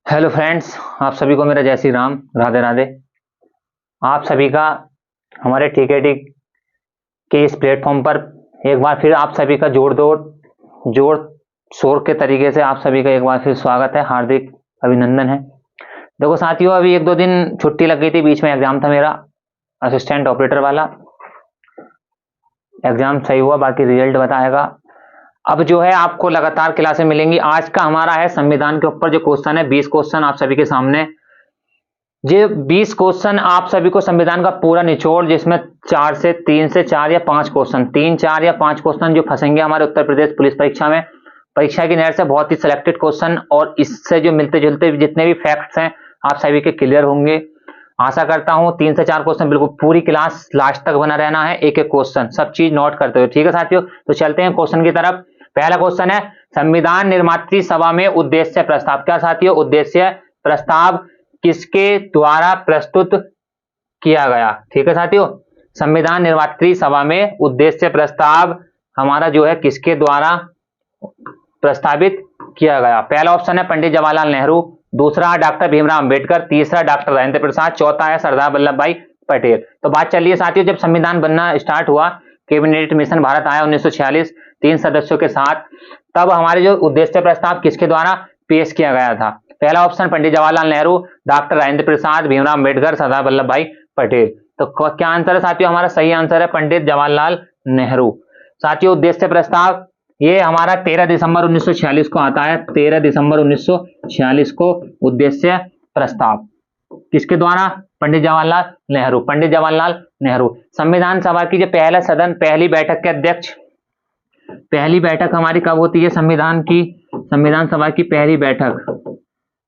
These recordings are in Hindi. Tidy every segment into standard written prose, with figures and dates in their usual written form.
हेलो फ्रेंड्स, आप सभी को मेरा जय श्री राम, राधे राधे। आप सभी का हमारे टीकेटी के इस प्लेटफॉर्म पर एक बार फिर आप सभी का जोर शोर के तरीके से आप सभी का एक बार फिर स्वागत है, हार्दिक अभिनंदन है। देखो साथियों, अभी एक दो दिन छुट्टी लग गई थी, बीच में एग्जाम था मेरा असिस्टेंट ऑपरेटर वाला। एग्जाम सही हुआ, बाकी रिजल्ट बताएगा। अब जो है आपको लगातार क्लासें मिलेंगी। आज का हमारा है संविधान के ऊपर जो क्वेश्चन है, 20 क्वेश्चन आप सभी के सामने। ये 20 क्वेश्चन आप सभी को संविधान का पूरा निचोड़, जिसमें 3 से 4 या 5 क्वेश्चन, 3 4 या 5 क्वेश्चन जो फंसेंगे हमारे उत्तर प्रदेश पुलिस परीक्षा में, परीक्षा की नहर से बहुत ही सिलेक्टेड क्वेश्चन, और इससे जो मिलते जुलते जितने भी फैक्ट्स हैं आप सभी के क्लियर होंगे। आशा करता हूं 3 से 4 क्वेश्चन, बिल्कुल पूरी क्लास लास्ट तक बना रहना है, एक एक क्वेश्चन सब चीज नोट करते हुए। ठीक है साथियों, तो चलते हैं क्वेश्चन की तरफ। पहला क्वेश्चन है, संविधान निर्मात्री सभा में उद्देश्य प्रस्ताव। क्या साथियों, उद्देश्य प्रस्ताव किसके द्वारा प्रस्तुत किया गया? ठीक है साथियों, संविधान निर्मात्री सभा में उद्देश्य प्रस्ताव हमारा जो है किसके द्वारा प्रस्तावित किया गया? पहला ऑप्शन है पंडित जवाहरलाल नेहरू, दूसरा डॉक्टर भीमराव अंबेडकर, तीसरा डॉक्टर राजेंद्र प्रसाद, चौथा है सरदार वल्लभ भाई पटेल। तो बात चल रही है साथियों, जब संविधान बनना स्टार्ट हुआ, कैबिनेट मिशन भारत आया 1946 3 सदस्यों के साथ, तब हमारे जो उद्देश्य प्रस्ताव किसके द्वारा पेश किया गया था? पहला ऑप्शन पंडित जवाहरलाल नेहरू, डॉक्टर राजेंद्र प्रसाद, भीमराव अंबेडकर, सरदार वल्लभ भाई पटेल। तो क्या आंसर है साथियों? हमारा सही आंसर है पंडित जवाहरलाल नेहरू। साथियों, उद्देश्य प्रस्ताव ये हमारा 13 दिसंबर 1946 को आता है। 13 दिसंबर 1946 को उद्देश्य प्रस्ताव किसके द्वारा? पंडित जवाहरलाल नेहरू, पंडित जवाहरलाल नेहरू। संविधान सभा की जो पहला सदन पहली बैठक के अध्यक्ष, पहली बैठक हमारी कब होती है? संविधान सभा की पहली बैठक,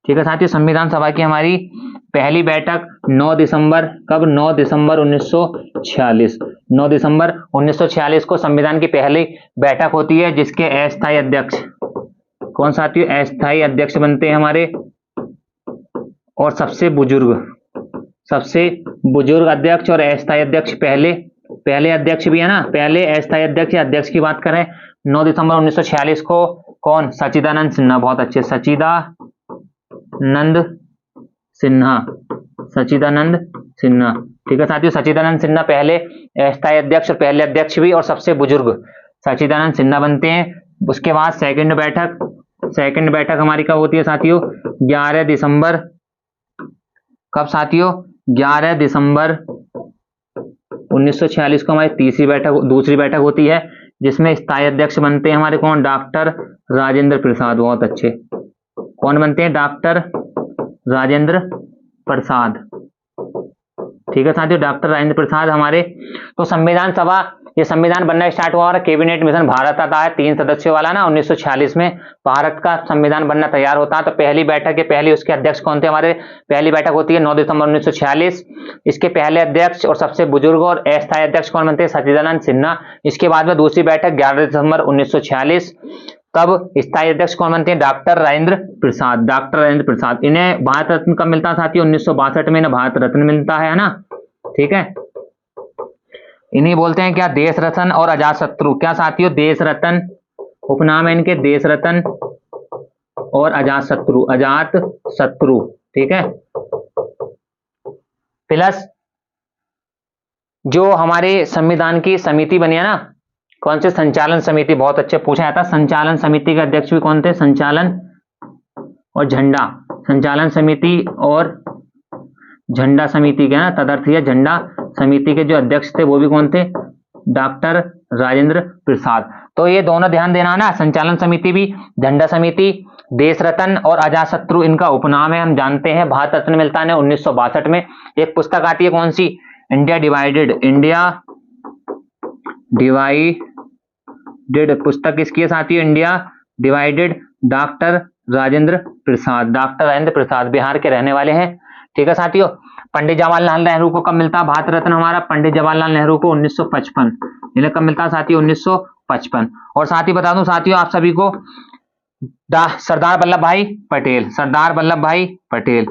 ठीक है साथियों, संविधान सभा की हमारी पहली बैठक 9 दिसंबर, कब? 9 दिसंबर 1946। 9 दिसंबर 1946 को संविधान की पहली बैठक होती है, जिसके अस्थायी अध्यक्ष कौन साथियों? अस्थायी अध्यक्ष बनते हैं हमारे, और सबसे बुजुर्ग अध्यक्ष और अस्थायी अध्यक्ष, पहले अध्यक्ष भी है ना, पहले अस्थायी अध्यक्ष या अध्यक्ष की बात करें 9 दिसंबर 1946 को कौन? सच्चिदानंद सिन्हा। बहुत अच्छे, सच्चिदानंद सिन्हा। ठीक है साथियों, सच्चिदानंद सिन्हा पहले अस्थायी अध्यक्ष और पहले अध्यक्ष भी, और सबसे बुजुर्ग सच्चिदानंद सिन्हा बनते हैं। उसके बाद सेकंड बैठक हमारी कब होती है साथियों? 11 दिसंबर, कब साथियों? 11 दिसंबर 1946 को हमारी दूसरी बैठक होती है, जिसमें स्थायी अध्यक्ष बनते हैं हमारे कौन? डॉक्टर राजेंद्र प्रसाद। बहुत अच्छे, कौन बनते हैं? डॉक्टर राजेंद्र प्रसाद। ठीक है साथियों, डॉक्टर राजेंद्र प्रसाद हमारे। तो संविधान सभा, ये संविधान बनना स्टार्ट हुआ और कैबिनेट मिशन भारत आता है 3 सदस्यों वाला ना, 1946 में भारत का संविधान बनना तैयार होता है। तो पहली बैठक के पहले उसके अध्यक्ष कौन थे हमारे? पहली बैठक होती है 9 दिसंबर 1946। इसके पहले अध्यक्ष और सबसे बुजुर्ग और अस्थायी अध्यक्ष कौन बनते हैं? सच्चिदानंद सिन्हा। इसके बाद में दूसरी बैठक 11 दिसंबर 1946, तब स्थायी अध्यक्ष कौन बनते हैं? डॉक्टर राजेंद्र प्रसाद। इन्हें भारत रत्न कब मिलता है साथियों? 1962 में इन्हें भारत रत्न मिलता है ना। ठीक है, इन्हीं बोलते हैं क्या? देश रत्न और अजात शत्रु। क्या साथियों? देश रत्न, उपनाम है इनके देश रत्न और अजात शत्रु। ठीक है, प्लस जो हमारे संविधान की समिति बनी है ना, कौन से? संचालन समिति। बहुत अच्छे पूछा जाता, संचालन समिति के अध्यक्ष भी कौन थे? संचालन और झंडा, संचालन समिति और झंडा समिति के ना तदर्थ या झंडा समिति के जो अध्यक्ष थे वो भी कौन थे? डॉक्टर राजेंद्र प्रसाद। तो ये दोनों ध्यान देना ना, संचालन समिति भी, झंडा समिति, देश रत्न और अजात शत्रु इनका उपनाम है, हम जानते हैं। भारत रत्न मिलता है 1962 में। एक पुस्तक आती है कौन सी? इंडिया डिवाइडेड पुस्तक किसकी है साथियों? India divided, doctor Rajendra Prasad. Bihar के रहने वाले हैं। ठीक है साथियों, पंडित जवाहरलाल नेहरू को कब मिलता है भारत रत्न हमारा? पंडित जवाहरलाल नेहरू को 1955। इन्हें कब मिलता है साथियों? 1955। और साथ ही बता दूं साथियों आप सभी को, सरदार वल्लभ भाई पटेल।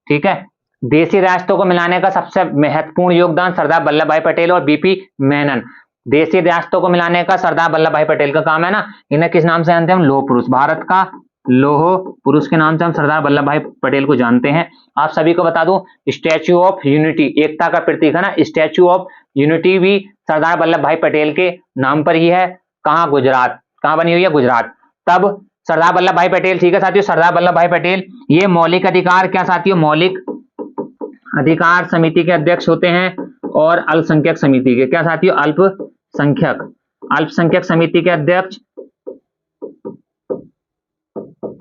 ठीक है, देशी रियासतों को मिलाने का सबसे महत्वपूर्ण योगदान सरदार वल्लभ भाई पटेल और बीपी मेनन। देशी रियासतों को मिलाने का सरदार वल्लभ भाई पटेल का काम है ना। इन्हें किस नाम से जानते हैं हम? लौह पुरुष। भारत का लौह पुरुष के नाम से हम सरदार वल्लभ भाई पटेल को जानते हैं। आप सभी को बता दूं, स्टैच्यू ऑफ यूनिटी, एकता का प्रतीक है ना, स्टैच्यू ऑफ यूनिटी भी सरदार वल्लभ भाई पटेल के नाम पर ही है। कहां? गुजरात। कहां बनी हुई है? गुजरात। तब सरदार वल्लभ भाई पटेल, ठीक है साथियों, सरदार वल्लभ भाई पटेल ये मौलिक अधिकार, क्या साथियों, मौलिक अधिकार समिति के अध्यक्ष होते हैं और अल्पसंख्यक समिति के, क्या साथियों, अल्पसंख्यक समिति के अध्यक्ष,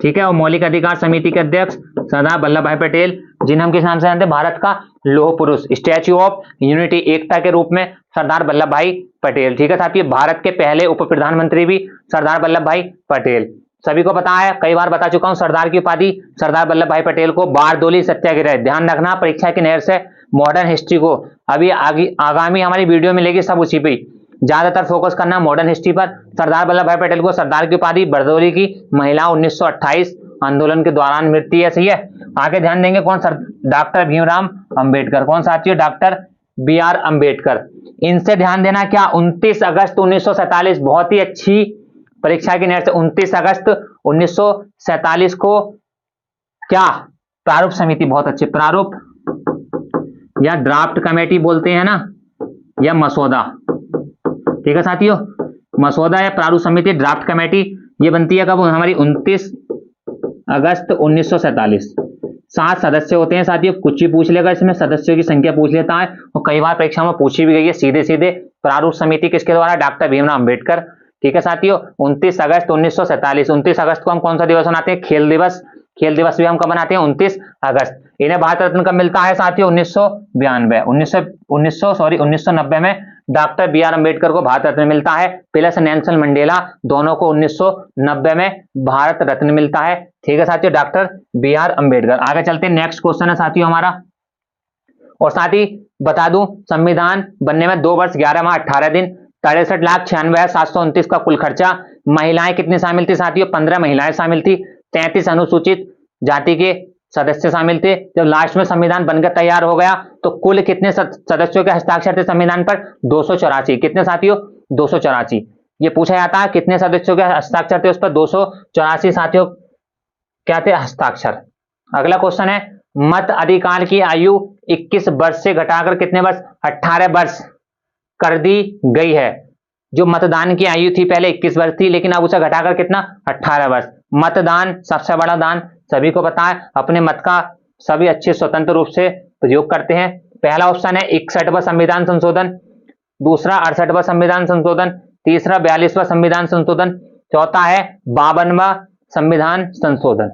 ठीक है, और मौलिक अधिकार समिति के अध्यक्ष सरदार वल्लभ भाई पटेल, जिन्हें हम किस नाम से जानते हैं? भारत का लौह पुरुष, स्टैच्यू ऑफ यूनिटी, एकता के रूप में सरदार वल्लभ भाई पटेल। ठीक है साथियों, भारत के पहले उप प्रधानमंत्री भी सरदार वल्लभ भाई पटेल। सभी को पता है, कई बार बता चुका हूं, सरदार की उपाधि सरदार वल्लभ भाई पटेल को बारदोली सत्याग्रह, ध्यान रखना परीक्षा की नहर से मॉडर्न हिस्ट्री को अभी आगामी हमारी वीडियो मिलेगी सब उसी पे ज्यादातर फोकस करना, मॉडर्न हिस्ट्री पर। सरदार वल्लभ भाई पटेल को सरदार की उपाधि बारदोली की महिला 1928 आंदोलन के दौरान मिलती है, सही है। आगे ध्यान देंगे कौन? डॉक्टर भीमराव अंबेडकर। कौन साथियों? Doctor B R Ambedkar. इनसे ध्यान देना क्या, 29 अगस्त 1947, बहुत ही अच्छी परीक्षा की नहर से 29 अगस्त 1947 को क्या? प्रारूप समिति, बहुत अच्छे, प्रारूप या ड्राफ्ट कमेटी बोलते हैं ना, या मसौदा, ठीक है साथियों, मसौदा या प्रारूप समिति, ड्राफ्ट कमेटी, ये बनती है कब? हमारी 29 अगस्त 1947। 7 सदस्य होते हैं साथियों, कुछ भी पूछ लेगा इसमें, सदस्यों की संख्या पूछ लेता है, और कई बार परीक्षा में पूछी भी गई है सीधे सीधे। प्रारूप समिति किसके द्वारा? डॉक्टर भीमराव अंबेडकर। ठीक है साथियों, 29 अगस्त 1947। 29 अगस्त को हम कौन सा दिवस मनाते हैं? खेल दिवस। खेल दिवस भी हम कब मनाते हैं? 29 अगस्त। इन्हें भारत रत्न कब मिलता है साथियों? 1990 में डॉक्टर बी आर अंबेडकर को भारत रत्न मिलता है, प्लस नेल्सन मंडेला, दोनों को 1990 में भारत रत्न मिलता है। ठीक है साथियों, डॉक्टर बी आर अंबेडकर। आगे चलते हैं, नेक्स्ट क्वेश्चन है साथियों हमारा, और साथ ही बता दूं, संविधान बनने में 2 वर्ष 11 माह 18 दिन, 63,96,729 का कुल खर्चा। महिलाएं कितनी शामिल थी साथियों? 15 महिलाएं शामिल थी, 33 अनुसूचित जाति के सदस्य शामिल थे। जब लास्ट में संविधान बनकर तैयार हो गया तो कुल कितने सदस्यों के हस्ताक्षर थे संविधान पर? 284। कितने साथियों? 284। ये पूछा जाता है कितने सदस्यों के हस्ताक्षर थे उस पर? 284 साथियों क्या थे? हस्ताक्षर। अगला क्वेश्चन है, मत अधिकार की आयु 21 वर्ष से घटाकर कितने वर्ष? 18 वर्ष कर दी गई है। जो मतदान की आयु थी पहले 21 वर्ष थी, लेकिन अब उसे घटाकर कितना? 18 वर्ष। मतदान सबसे बड़ा दान, सभी को पता है, अपने मत का सभी अच्छे स्वतंत्र रूप से प्रयोग करते हैं। पहला ऑप्शन है 61वां संविधान संशोधन, दूसरा 68वां संविधान संशोधन, तीसरा 42वां संविधान संशोधन, चौथा है 52वां संविधान संशोधन।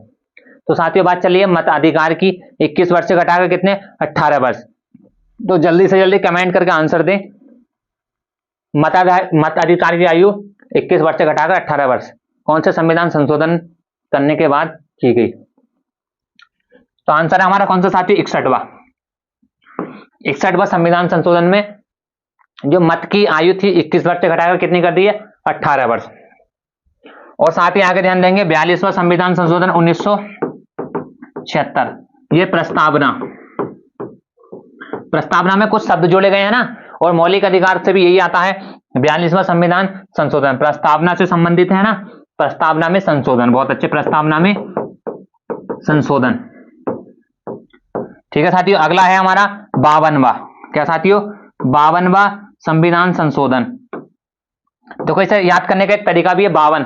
तो साथियों बात चलिए मत अधिकार की, 21 वर्ष से घटाकर कितने? 18 वर्ष। तो जल्दी से जल्दी कमेंट करके आंसर दें, मत अधिकार की आयु 21 वर्ष से घटाकर 18 वर्ष कौन से संविधान संशोधन करने के बाद की गई? तो आंसर है हमारा कौन सा साथियों? 61वां संविधान संशोधन में जो मत की आयु थी 21 वर्ष से घटाकर कितनी कर दी है? 18 वर्ष। और साथ ही आगे ध्यान देंगे 42वां संविधान संशोधन 1976, ये प्रस्तावना में कुछ शब्द जोड़े गए हैं ना, और मौलिक अधिकार से भी यही आता है। 42वां संविधान संशोधन प्रस्तावना से संबंधित है ना, प्रस्तावना में संशोधन, बहुत अच्छे, प्रस्तावना में संशोधन। ठीक है साथियों, अगला है हमारा 52वां, क्या साथियों? 52वां संविधान संशोधन। तो कैसे याद करने का एक तरीका भी है, 52,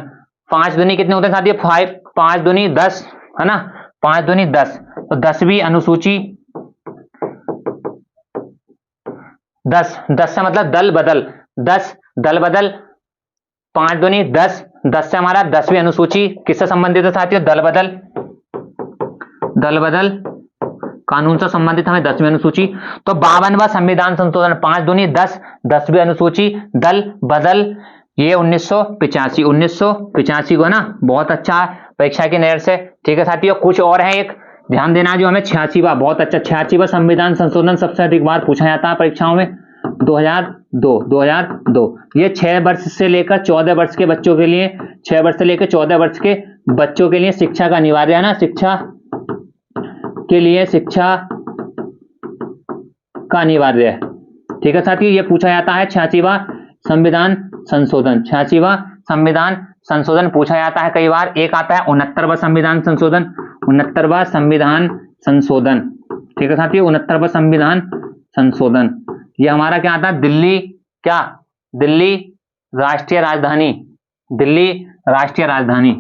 5 दूनी कितने होते हैं साथियों? 5 दूनी 10 है ना, 5 दूनी 10, तो 10वीं अनुसूची, 10 से मतलब दल बदल, 10 दल बदल, 5 दूनी 10, 10 से हमारा 10वीं अनुसूची किससे संबंधित है साथियों? दल बदल कानून से संबंधित हमें 10वीं अनुसूची। तो 52वां संविधान संशोधन, 5 दूनी 10, 10वीं अनुसूची, दल बदल, ये 1985 को ना, बहुत अच्छा परीक्षा की नजर से। ठीक है साथियों, कुछ और है, एक ध्यान देना जो हमें 86वां, बहुत अच्छा, 86वां संविधान संशोधन सबसे अधिक बार पूछा जाता है परीक्षाओं में, 2002। ये 6 वर्ष से लेकर 14 वर्ष के बच्चों के लिए, 6 वर्ष से लेकर 14 वर्ष के बच्चों के लिए शिक्षा का अनिवार्य है ना, शिक्षा के लिए शिक्षा का अनिवार्य है। ठीक है साथियों, ये पूछा जाता है 86वां संविधान संशोधन, 86वां संविधान संशोधन पूछा जाता है कई बार। एक आता है 69वां संविधान संशोधन, 69वां संविधान संशोधन, ठीक है साथियों, 69वां संविधान संशोधन। ये हमारा क्या आता है, दिल्ली, क्या, दिल्ली राष्ट्रीय राजधानी, दिल्ली राष्ट्रीय राजधानी,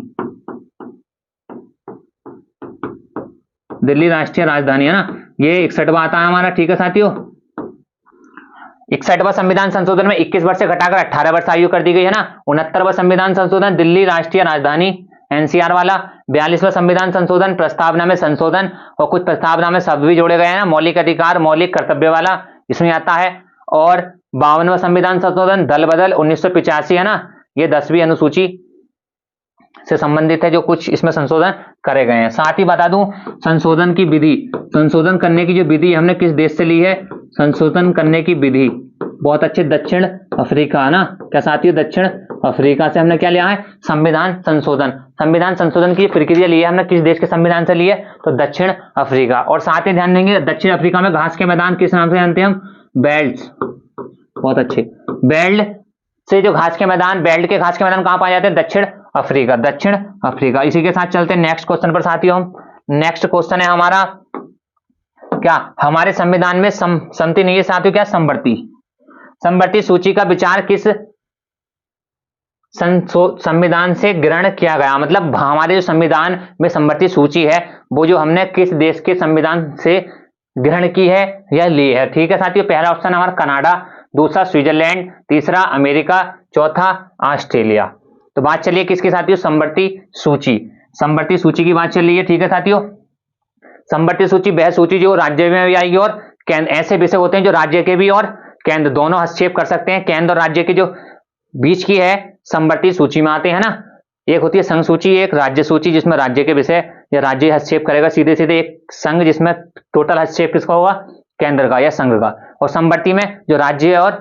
दिल्ली राष्ट्रीय राजधानी है ना, ये 61वां आता है हमारा, ठीक है साथियों। 61वां संविधान संशोधन में 21 वर्ष से घटाकर 18 वर्ष आयु कर दी गई है ना। 69वां संविधान संशोधन दिल्ली राष्ट्रीय राजधानी एनसीआर वाला। 42वां संविधान संशोधन प्रस्तावना में संशोधन, और कुछ प्रस्तावना में शब्द भी जोड़े गए हैं ना, मौलिक अधिकार मौलिक कर्तव्य वाला इसमें आता है। और 52वां संविधान संशोधन दल बदल 1985 है ना, ये 10वीं अनुसूची से संबंधित है, जो कुछ इसमें संशोधन करे गए हैं। साथ ही बता दूं संशोधन की विधि, संशोधन करने की जो विधि हमने किस देश से ली है, संशोधन करने की विधि बहुत अच्छे, दक्षिण अफ्रीका है ना, क्या साथियों, दक्षिण अफ्रीका से हमने क्या लिया है, संविधान संशोधन। संविधान संशोधन की प्रक्रिया ली है हमने किस देश के संविधान से ली है, तो दक्षिण अफ्रीका। और साथ ही ध्यान देंगे दक्षिण अफ्रीका में घास के मैदान किस नाम से जानते हैं हम, बेल्ट, बहुत अच्छे, बेल्ट से जो घास के मैदान, बेल्ट के घास के मैदान कहां पाए जाते हैं, दक्षिण अफ्रीका, दक्षिण अफ्रीका। इसी के साथ चलते हैं नेक्स्ट क्वेश्चन पर साथियों हम। नेक्स्ट क्वेश्चन है हमारा क्या, हमारे संविधान में सम्मति नहीं है साथियों, क्या, समवर्ती, समवर्ती सूची का विचार किस संविधान से ग्रहण किया गया, मतलब हमारे जो संविधान में समवर्ती सूची है वो जो हमने किस देश के संविधान से ग्रहण की है या ली है, ठीक है साथियों। पहला ऑप्शन हमारा कनाडा, दूसरा स्विट्जरलैंड, तीसरा अमेरिका, चौथा ऑस्ट्रेलिया। तो बात चलिए किसकी साथियों, समवर्ती सूची, समवर्ती सूची की बात चल रही है, ठीक है साथियों। समवर्ती सूची वह सूची जो राज्य में भी आएगी और केंद्र, ऐसे विषय होते हैं जो राज्य के भी और केंद्र दोनों हस्तक्षेप कर सकते हैं, केंद्र और राज्य के जो बीच की है समवर्ती सूची में आते हैं ना। एक होती है संघ सूची, एक राज्य सूची जिसमें राज्य के विषय या राज्य हस्तक्षेप करेगा सीधे सीधे, एक संघ जिसमें टोटल हस्तक्षेप किसका होगा, केंद्र का या संघ का, और समवर्ती में जो राज्य और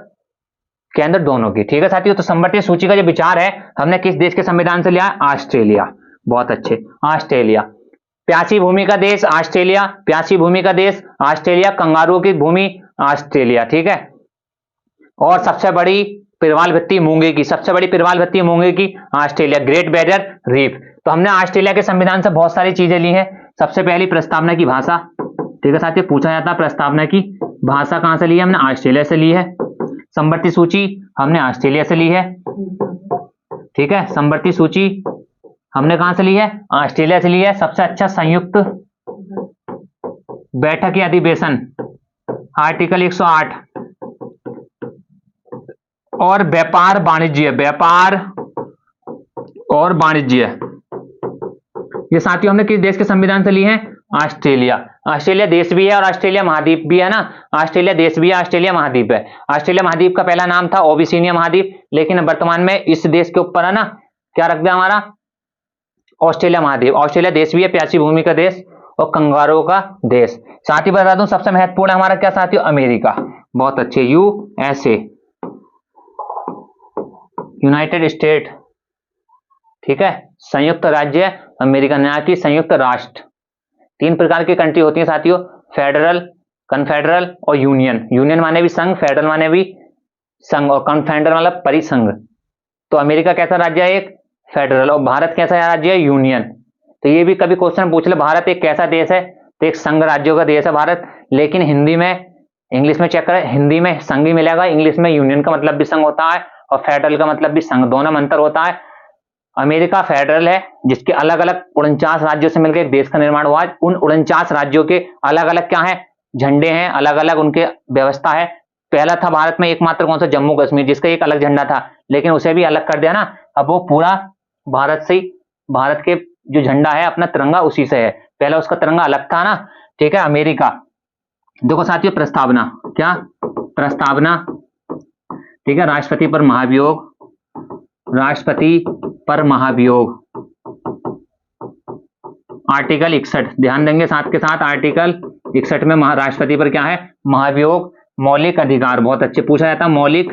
केंद्र दोनों की, ठीक है साथियों। तो समवर्ती सूची का जो विचार है हमने किस देश के संविधान से लिया, ऑस्ट्रेलिया, बहुत अच्छे, ऑस्ट्रेलिया। प्यासी भूमि का देश ऑस्ट्रेलिया, प्यासी भूमि का देश ऑस्ट्रेलिया, कंगारू की भूमि ऑस्ट्रेलिया, ठीक है। और सबसे बड़ी प्रवाल भित्ति मूंगे की, सबसे बड़ी प्रवाल भित्ति मूंगे की ऑस्ट्रेलिया, ग्रेट बैरियर रीफ। तो हमने ऑस्ट्रेलिया के संविधान से बहुत सारी चीजें ली हैं। सबसे पहली प्रस्तावना की भाषा, ठीक है साथियों, पूछा जाता है प्रस्तावना की भाषा कहां से ली है, हमने ऑस्ट्रेलिया से ली है। समवर्ती सूची हमने ऑस्ट्रेलिया से ली है, ठीक है। समवर्ती सूची हमने कहां से ली है, ऑस्ट्रेलिया से ली है। सबसे अच्छा संयुक्त बैठक या अधिवेशन आर्टिकल 108, और व्यापार वाणिज्य, व्यापार और वाणिज्य, ये साथियों हमने किस देश के संविधान से ली है, ऑस्ट्रेलिया। ऑस्ट्रेलिया देश भी है और ऑस्ट्रेलिया महाद्वीप भी है ना, ऑस्ट्रेलिया देश भी है, ऑस्ट्रेलिया महाद्वीप है। ऑस्ट्रेलिया महाद्वीप का पहला नाम था ओबिसिनिया महाद्वीप, लेकिन वर्तमान में इस देश के ऊपर है ना क्या रख दिया हमारा, ऑस्ट्रेलिया महाद्वीप। ऑस्ट्रेलिया देश भी है, प्यासी भूमि का देश और कंगारू का देश। साथ ही बता दूं सबसे महत्वपूर्ण हमारा क्या साथियों, अमेरिका, बहुत अच्छे, यूएसए, यूनाइटेड स्टेट, ठीक है, संयुक्त राज्य अमेरिका, ना कि संयुक्त राष्ट्र। 3 प्रकार की कंट्री होती है साथियों, फेडरल, कन्फेडरल और यूनियन। यूनियन माने भी संघ, फेडरल माने भी संघ, और कन्फेडरल मतलब परिसंघ। तो अमेरिका कैसा राज्य है, एक फेडरल, और भारत कैसा राज्य है, यूनियन। तो ये भी कभी क्वेश्चन पूछ ले, भारत एक कैसा देश है, तो एक संघ राज्यों का देश है भारत, लेकिन हिंदी में, इंग्लिश में चेक करें, हिंदी में संघ ही मिलेगा, इंग्लिश में यूनियन का मतलब भी संघ होता है और फेडरल का मतलब भी संघ, दोनों में अंतर होता है। अमेरिका फेडरल है जिसके अलग अलग 49 राज्यों से मिलकर एक देश का निर्माण हुआ है। उन 49 राज्यों के अलग अलग क्या है, झंडे हैं, अलग अलग उनके व्यवस्था है। पहला था भारत में एकमात्र कौन सा, जम्मू कश्मीर, जिसका एक अलग झंडा था, लेकिन उसे भी अलग कर दिया ना, अब वो पूरा भारत से, भारत के जो झंडा है अपना तिरंगा उसी से है, पहला उसका तिरंगा अलग था ना, ठीक है। अमेरिका, देखो साथियों प्रस्तावना, क्या प्रस्तावना, ठीक है, राष्ट्रपति पर महाभियोग, राष्ट्रपति पर महाभियोग, आर्टिकल 61, ध्यान देंगे साथ के साथ आर्टिकल 61 में राष्ट्रपति पर क्या है, महाभियोग। मौलिक अधिकार, बहुत अच्छे, पूछा जाता है मौलिक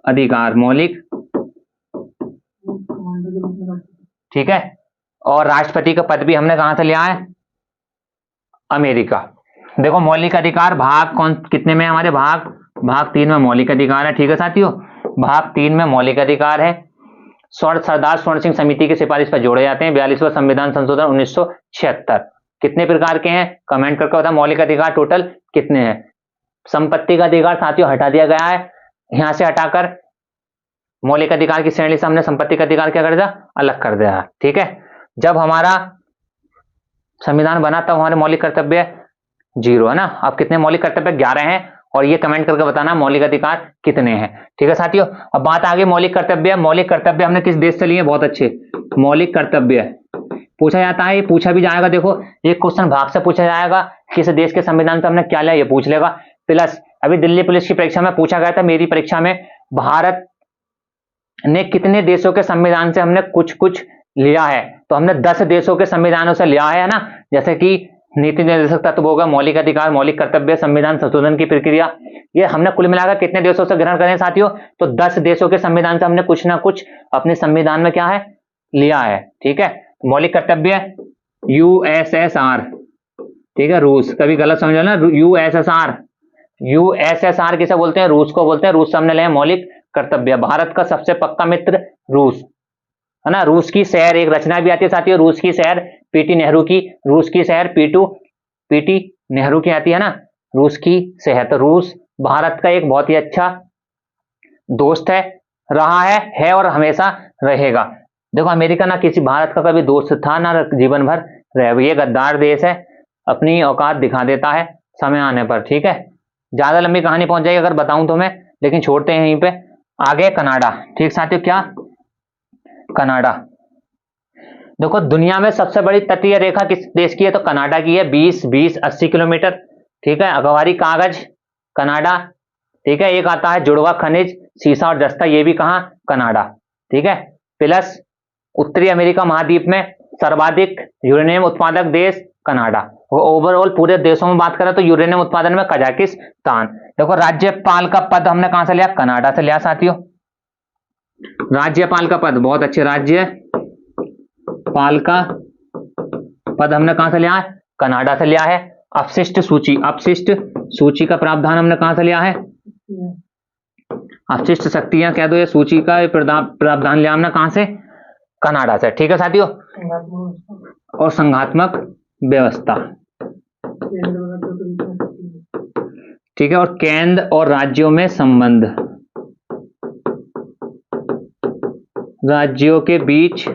अधिकार, मौलिक, ठीक है। और राष्ट्रपति का पद भी हमने कहां से लिया है, अमेरिका। देखो मौलिक अधिकार भाग कौन कितने में, हमारे भाग 3 में मौलिक अधिकार है, ठीक है साथियों, भाग 3 में मौलिक अधिकार है। सरदार स्वर्ण सिंह समिति की सिफारिश पर जोड़े जाते हैं। 42वां संविधान संशोधन 1976 कितने प्रकार के हैं, कमेंट करके बताओ। मौलिक अधिकार टोटल कितने हैं। संपत्ति का अधिकार साथियों हटा दिया गया है, यहां से हटाकर मौलिक अधिकार की श्रेणी से हमने संपत्ति का अधिकार क्या कर दिया, अलग कर दिया। ठीक है, जब हमारा संविधान बना तब हमारे मौलिक कर्तव्य 0 है ना। अब कितने मौलिक कर्तव्य, 11 हैं, और ये कमेंट करके बताना मौलिक अधिकार कितने हैं। ठीक है साथियों, अब बात आगे मौलिक कर्तव्य। मौलिक कर्तव्य हमने किस देश से लिए, बहुत अच्छे। मौलिक कर्तव्य पूछा जाता है, ये पूछा भी जाएगा। देखो एक क्वेश्चन भाग से पूछा जाएगा, किस देश के संविधान से हमने क्या लिया, ये पूछ लेगा। प्लस अभी दिल्ली पुलिस की परीक्षा में पूछा गया था, मेरी परीक्षा में, भारत ने कितने देशों के संविधान से हमने कुछ कुछ लिया है, तो हमने 10 देशों के संविधानों से लिया है ना। जैसे कि नीति निर्देशक तत्व होगा, मौलिक अधिकार, मौलिक कर्तव्य, संविधान संशोधन की प्रक्रिया, ये हमने कुल मिलाकर कितने देशों से ग्रहण करें साथियों, तो 10 देशों के संविधान से हमने कुछ ना कुछ अपने संविधान में क्या है, लिया है। ठीक है, मौलिक कर्तव्य यूएसएसआर, ठीक है, रूस, कभी गलत समझ ना, यूएसएसआर, यूएसएसआर किसे बोलते हैं, रूस को बोलते हैं। रूस से हमने लिया मौलिक कर्तव्य। भारत का सबसे पक्का मित्र रूस है ना। रूस की शहर, एक रचना भी आती है साथियों, रूस की शहर पीटी नेहरू की, रूस की शहर पीटी नेहरू की आती है ना, रूस की शहर। तो रूस भारत का एक बहुत ही अच्छा दोस्त है, रहा है और हमेशा रहेगा। देखो अमेरिका ना किसी भारत का कभी दोस्त था ना जीवन भर रहे, ये गद्दार देश है, अपनी औकात दिखा देता है समय आने पर। ठीक है, ज्यादा लंबी कहानी पहुंच जाएगी अगर बताऊं तो मैं, लेकिन छोड़ते हैं यहीं पे। आगे कनाडा। ठीक साथियों, क्या कनाडा, देखो दुनिया में सबसे बड़ी तटीय रेखा किस देश की है, तो कनाडा की है, 20-20-80 किलोमीटर। ठीक है, अगवारी कागज कनाडा। ठीक है, एक आता है जुड़वा खनिज, सीसा और जस्ता, ये भी कहां, कनाडा। ठीक है, प्लस उत्तरी अमेरिका महाद्वीप में सर्वाधिक यूरेनियम उत्पादक देश कनाडा। वो ओवरऑल पूरे देशों में बात करें तो यूरेनियम उत्पादन में कजाकिस्तान। देखो राज्यपाल का पद हमने कहां से लिया, कनाडा से लिया साथियों। राज्यपाल का पद, बहुत अच्छे, राज्यपाल का पद हमने कहां से लिया है, कनाडा से लिया है। अपशिष्ट सूची, अपशिष्ट सूची का प्रावधान हमने कहां से लिया है, अपशिष्ट शक्तियां कह दो, ये सूची का प्रावधान लिया हमने कहां से, कनाडा से। ठीक है साथियों, और संघात्मक व्यवस्था, ठीक है, और केंद्र और राज्यों में संबंध, राज्यों के बीच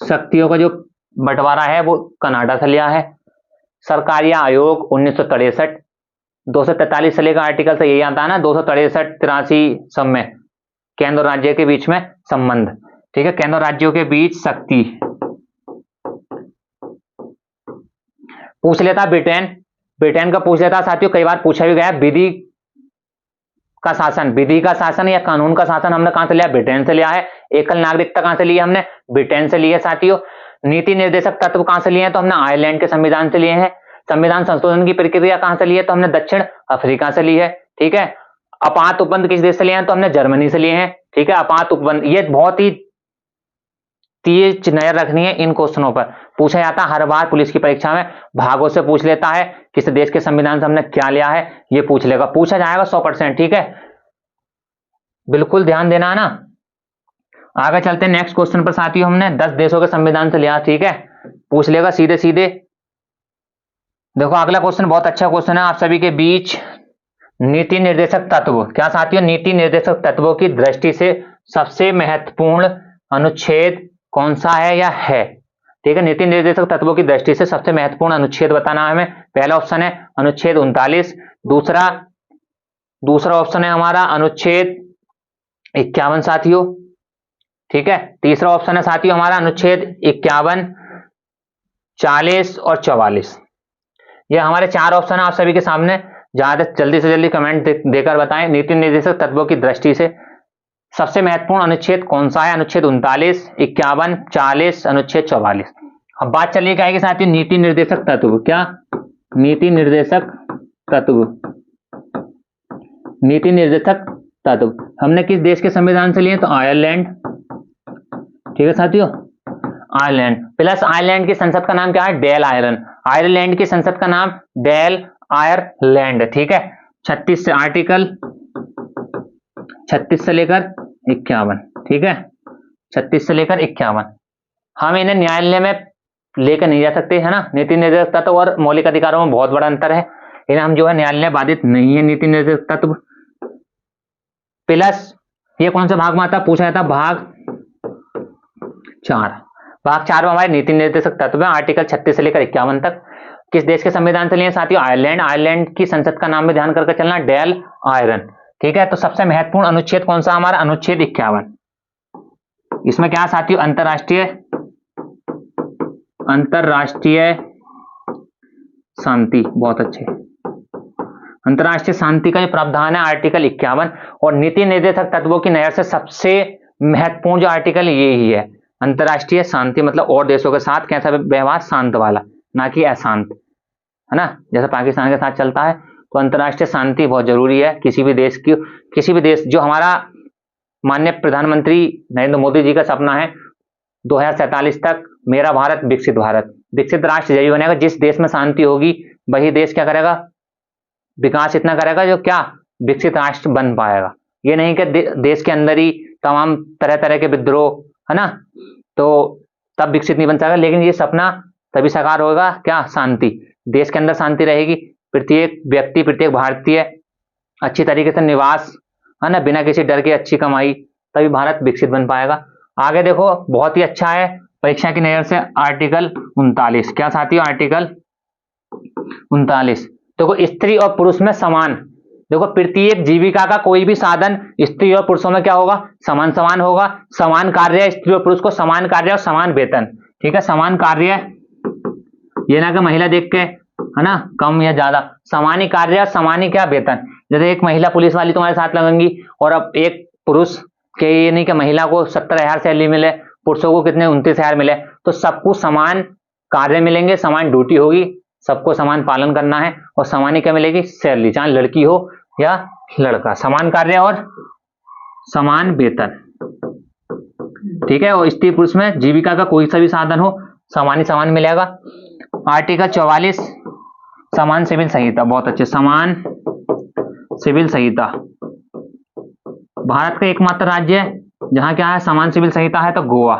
शक्तियों का जो बंटवारा है वो कनाडा से लिया है। सरकारी आयोग 1963, 243 से लेकर आर्टिकल से यही आता है ना, 263-83 सब में केंद्र और राज्य के बीच में संबंध। ठीक है, केंद्र और राज्यों के बीच शक्ति पूछ लेता ब्रिटेन, ब्रिटेन का पूछ लेता साथियों, कई बार पूछा भी गया। विधि का शासन, विधि का शासन या कानून का शासन हमने कहां से लिया, ब्रिटेन से लिया है। एकल नागरिकता कहां से ली है हमने, ब्रिटेन से ली है साथियों। नीति निर्देशक तत्व कहां से लिए हैं, तो हमने आयरलैंड के संविधान से लिए हैं। संविधान संशोधन की प्रक्रिया कहां से ली है, तो हमने दक्षिण अफ्रीका से ली है। ठीक है, आपात उपबंध किस देश से लिए हैं, तो हमने जर्मनी से लिए हैं। ठीक है, आपात उपबंध, ये बहुत ही तेज नजर रखनी है, इन क्वेश्चनों पर पूछा जाता है हर बार पुलिस की परीक्षा में, भागों से पूछ लेता है, किस देश के संविधान से हमने क्या लिया है, ये पूछ लेगा, पूछा जाएगा 100%। ठीक है, बिल्कुल ध्यान देना है ना। आगे चलते हैं नेक्स्ट क्वेश्चन पर साथियों, हमने 10 देशों के संविधान से लिया। ठीक है, पूछ लेगा सीधे सीधे। देखो अगला क्वेश्चन बहुत अच्छा क्वेश्चन है आप सभी के बीच, नीति निर्देशक तत्व। क्या साथियों, नीति निर्देशक तत्वों की दृष्टि से सबसे महत्वपूर्ण अनुच्छेद कौन सा है या है। ठीक है, नीति निर्देशक तत्वों की दृष्टि से सबसे महत्वपूर्ण अनुच्छेद बताना है हमें। पहला ऑप्शन है अनुच्छेद 39, दूसरा ऑप्शन है हमारा अनुच्छेद 51 साथियों। ठीक है, तीसरा ऑप्शन है साथियों हमारा अनुच्छेद 51, 40 और 44। ये हमारे 4 ऑप्शन है आप सभी के सामने, ज्यादा जल्दी से जल्दी कमेंट देकर बताएं, नीति निर्देशक तत्वों की दृष्टि से सबसे महत्वपूर्ण अनुच्छेद कौन सा है। अनुच्छेद 39, 51, 40, अनुच्छेद 44। अब बात चलिए क्या है साथियों, नीति निर्देशक तत्व। क्या नीति निर्देशक तत्व, नीति निर्देशक तत्व हमने किस देश के संविधान से लिए, तो आयरलैंड। ठीक है साथियों, आयरलैंड। प्लस आयरलैंड की संसद का नाम क्या है, डेल आयरन। आयरलैंड की संसद का नाम डेल आयरलैंड। ठीक है, 36 से आर्टिकल 36 से लेकर 51। ठीक है, 36 से लेकर 51। हम इन्हें न्यायालय में लेकर नहीं जा सकते, है ना। नीति निर्देशक तत्व और मौलिक अधिकारों में बहुत बड़ा अंतर है, इन्हें हम जो है न्यायालय बाधित नहीं है नीति निर्देशक तत्व। प्लस ये कौन सा भाग में आता, पूछा जाता भाग 4। भाग 4 में हमारे नीति निर्देशक तत्व है आर्टिकल 36 से लेकर 51 तक। किस देश के संविधान से लिए साथियों, आयरलैंड। आयरलैंड की संसद का नाम में ध्यान करके चलना, डेल आयरन। ठीक है, तो सबसे महत्वपूर्ण अनुच्छेद कौन सा हमारा, अनुच्छेद 51। इसमें क्या साथियों, अंतरराष्ट्रीय शांति, बहुत अच्छे, अंतरराष्ट्रीय शांति का जो प्रावधान है आर्टिकल 51। और नीति निर्देशक तत्वों की नजर से सबसे महत्वपूर्ण जो आर्टिकल ये ही है, अंतरराष्ट्रीय शांति, मतलब और देशों के साथ कैसा व्यवहार, शांत वाला, ना कि अशांत, है ना, जैसा पाकिस्तान के साथ चलता है। तो अंतरराष्ट्रीय शांति बहुत जरूरी है किसी भी देश की, किसी भी देश, जो हमारा माननीय प्रधानमंत्री नरेंद्र मोदी जी का सपना है 2047 तक मेरा भारत विकसित भारत, विकसित राष्ट्र यही बनेगा जिस देश में शांति होगी वही देश क्या करेगा, विकास इतना करेगा जो क्या विकसित राष्ट्र बन पाएगा। ये नहीं कि देश के अंदर ही तमाम तरह तरह के विद्रोह, है ना, तो तब विकसित नहीं बन सकेगा। लेकिन ये सपना तभी साकार होगा क्या, शांति, देश के अंदर शांति रहेगी, प्रत्येक व्यक्ति, प्रत्येक भारतीय अच्छी तरीके से निवास, है ना, बिना किसी डर के अच्छी कमाई, तभी भारत विकसित बन पाएगा। आगे देखो, बहुत ही अच्छा है परीक्षा की नजर से आर्टिकल 39। क्या साथियों, आर्टिकल 39 देखो, स्त्री और पुरुष में समान, देखो प्रत्येक जीविका का कोई भी साधन स्त्री और पुरुषों में क्या होगा, समान समान होगा। समान कार्य, स्त्री और पुरुष को समान कार्य और समान वेतन। ठीक है, समान कार्य, ये ना कि महिला देख के, है ना, कम या ज्यादा, समान ही कार्य और समान ही क्या वेतन। जैसे एक महिला पुलिस वाली तुम्हारे साथ लगेंगी और अब एक पुरुष के, ये नहीं कि महिला को 70,000 सैलरी मिले, पुरुषों को कितने 29,000 मिले, तो सबको समान कार्य मिलेंगे, समान ड्यूटी होगी, सबको समान पालन करना है और समान ही क्या मिलेगी, सैलरी, चाहे लड़की हो या लड़का, समान कार्य और समान वेतन। ठीक है, और स्त्री पुरुष में जीविका का कोई सा भी साधन हो, समान ही समान मिलेगा। आर्टिकल 44 समान सिविल संहिता, बहुत अच्छे, समान सिविल संहिता। भारत का एकमात्र राज्य है जहां क्या है, समान सिविल संहिता है, तो गोवा।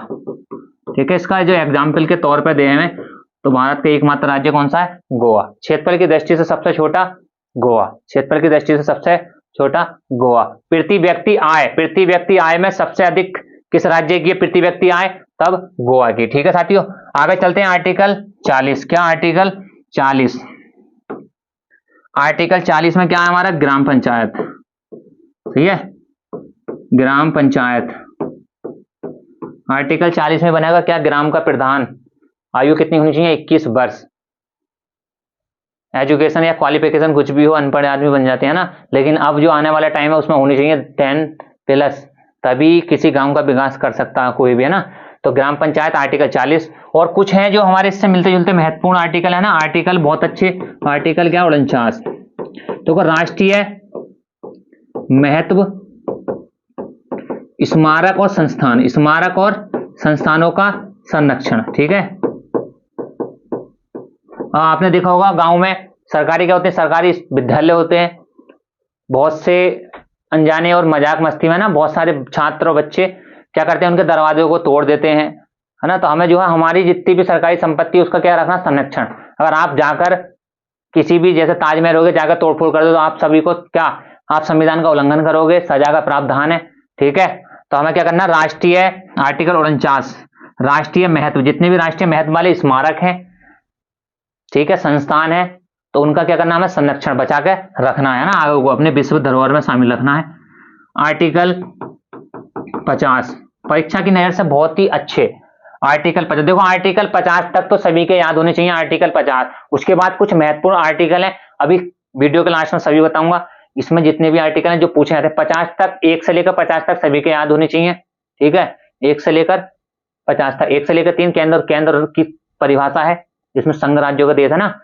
ठीक है, इसका जो एग्जाम्पल के तौर पर दे हैं, तो भारत का एकमात्र राज्य कौन सा है, गोवा। क्षेत्रफल की दृष्टि से सबसे छोटा गोवा, क्षेत्रफल की दृष्टि से सबसे छोटा गोवा। प्रति व्यक्ति आय में सबसे अधिक किस राज्य की प्रति व्यक्ति आय, तब गोवा की। ठीक है साथियों, आगे चलते हैं आर्टिकल 40। क्या आर्टिकल 40, आर्टिकल 40 में क्या है हमारा, ग्राम पंचायत। ठीक है, ग्राम पंचायत। आर्टिकल 40 में बनेगा क्या, ग्राम का प्रधान, आयु कितनी होनी चाहिए, 21 वर्ष। एजुकेशन या क्वालिफिकेशन कुछ भी हो, अनपढ़ आदमी बन जाते हैं ना, लेकिन अब जो आने वाला टाइम है उसमें होनी चाहिए 10+, तभी किसी गांव का विकास कर सकता है कोई भी, है ना। तो ग्राम पंचायत आर्टिकल 40। और कुछ हैं जो हमारे इससे मिलते जुलते महत्वपूर्ण आर्टिकल है ना, आर्टिकल बहुत अच्छे, आर्टिकल क्या, 49। तो राष्ट्रीय महत्व स्मारक और संस्थान, स्मारक और संस्थानों का संरक्षण। ठीक है, आपने देखा होगा गांव में सरकारी क्या होते हैं, सरकारी विद्यालय होते हैं, बहुत से अनजाने और मजाक मस्ती में ना बहुत सारे छात्र और बच्चे क्या करते हैं, उनके दरवाजों को तोड़ देते हैं, है ना। तो हमें जो है हमारी जितनी भी सरकारी संपत्ति उसका क्या रखना, संरक्षण। अगर आप जाकर किसी भी, जैसे ताजमहल हो गए, जाकर तोड़फोड़ कर दो तो आप सभी को क्या, आप संविधान का उल्लंघन करोगे, सजा का प्रावधान है। ठीक है, तो हमें क्या करना, राष्ट्रीय, आर्टिकल 49, राष्ट्रीय महत्व, जितने भी राष्ट्रीय महत्व वाले स्मारक हैं, ठीक है, संस्थान है, तो उनका क्या करना, हमें संरक्षण बचा के रखना है ना, आगे को अपने विश्व धरोहर में शामिल रखना है। आर्टिकल 50 परीक्षा की नजर से बहुत ही अच्छे, आर्टिकल 50 देखो, आर्टिकल 50 तक तो सभी के याद होने चाहिए, आर्टिकल 50। उसके बाद कुछ महत्वपूर्ण आर्टिकल है, अभी वीडियो के लास्ट में सभी बताऊंगा। इसमें जितने भी आर्टिकल हैं जो पूछे जाते हैं 50 तक, 1 से लेकर 50 तक सभी के याद होने चाहिए। ठीक है, 1 से लेकर 50 तक, 1 से लेकर 3 केंद्र की परिभाषा है, जिसमें संघ राज्यों का देश है ना,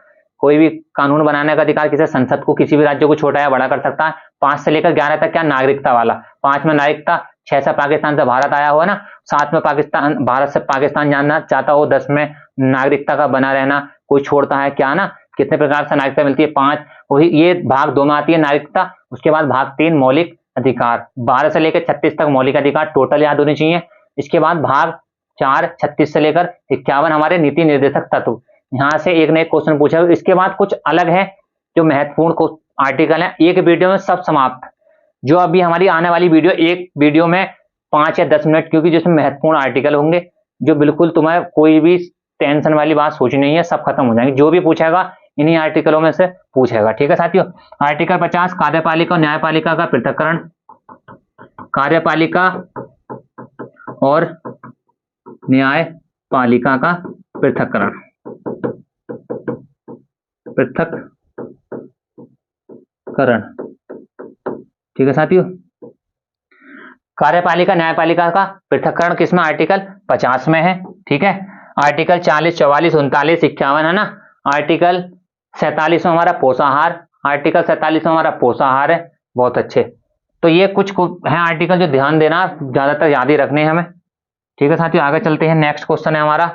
कोई भी कानून बनाने का अधिकार किसी संसद को किसी भी राज्य को छोटा या बड़ा कर सकता है। 5 से लेकर 11 तक क्या, नागरिकता वाला, 5 में नागरिकता, 6 से पाकिस्तान से भारत आया हुआ ना, 7 में पाकिस्तान, भारत से पाकिस्तान जानना चाहता हो, 10 में नागरिकता का बना रहना, कोई छोड़ता है क्या ना, कितने प्रकार से नागरिकता मिलती है, 5, वही ये भाग 2 में आती है नागरिकता। उसके बाद भाग 3 मौलिक अधिकार, 12 से लेकर 36 तक मौलिक अधिकार टोटल याद होने चाहिए। इसके बाद भाग 4 36 से लेकर 51 हमारे नीति निर्देशक तत्व, यहाँ से एक न एक क्वेश्चन पूछा। इसके बाद कुछ अलग है जो महत्वपूर्ण आर्टिकल है, एक वीडियो में सब समाप्त। जो अभी हमारी आने वाली वीडियो, एक वीडियो में 5 या 10 मिनट, क्योंकि जिसमें महत्वपूर्ण आर्टिकल होंगे जो बिल्कुल तुम्हें कोई भी टेंशन वाली बात सोचनी नहीं है, सब खत्म हो जाएंगे। जो भी पूछेगा इन्हीं आर्टिकलों में से पूछेगा, ठीक है साथियों। आर्टिकल 50 कार्यपालिका और न्यायपालिका का पृथक्करण, कार्यपालिका और न्यायपालिका का पृथक्करण, ठीक है साथियों। कार्यपालिका न्यायपालिका का पृथक्करण किसमें, आर्टिकल 50 में है, ठीक है। आर्टिकल 40 44 39 51 है ना। आर्टिकल 47 में हमारा पोषाहार, आर्टिकल 47 में हमारा पोषाहार है। बहुत अच्छे, तो ये कुछ हैं आर्टिकल जो ध्यान देना, ज्यादातर याद ही रखने हैं हमें, ठीक है साथियों। आगे चलते हैं, नेक्स्ट क्वेश्चन है हमारा,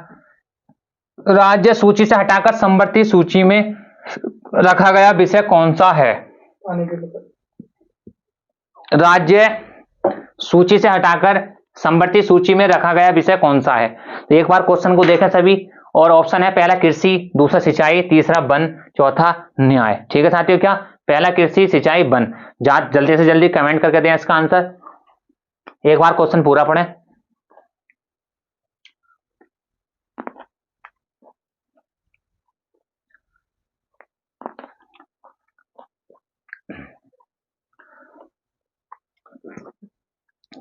राज्य सूची से हटाकर समवर्ती सूची में रखा गया विषय कौन सा है। राज्य सूची से हटाकर समवर्ती सूची में रखा गया विषय कौन सा है। तो एक बार क्वेश्चन को देखें सभी, और ऑप्शन है पहला कृषि, दूसरा सिंचाई, तीसरा वन, चौथा न्याय, ठीक है साथियों। क्या पहला कृषि, सिंचाई, वन। जल्दी से जल्दी कमेंट करके दें इसका आंसर। एक बार क्वेश्चन पूरा पढ़ें।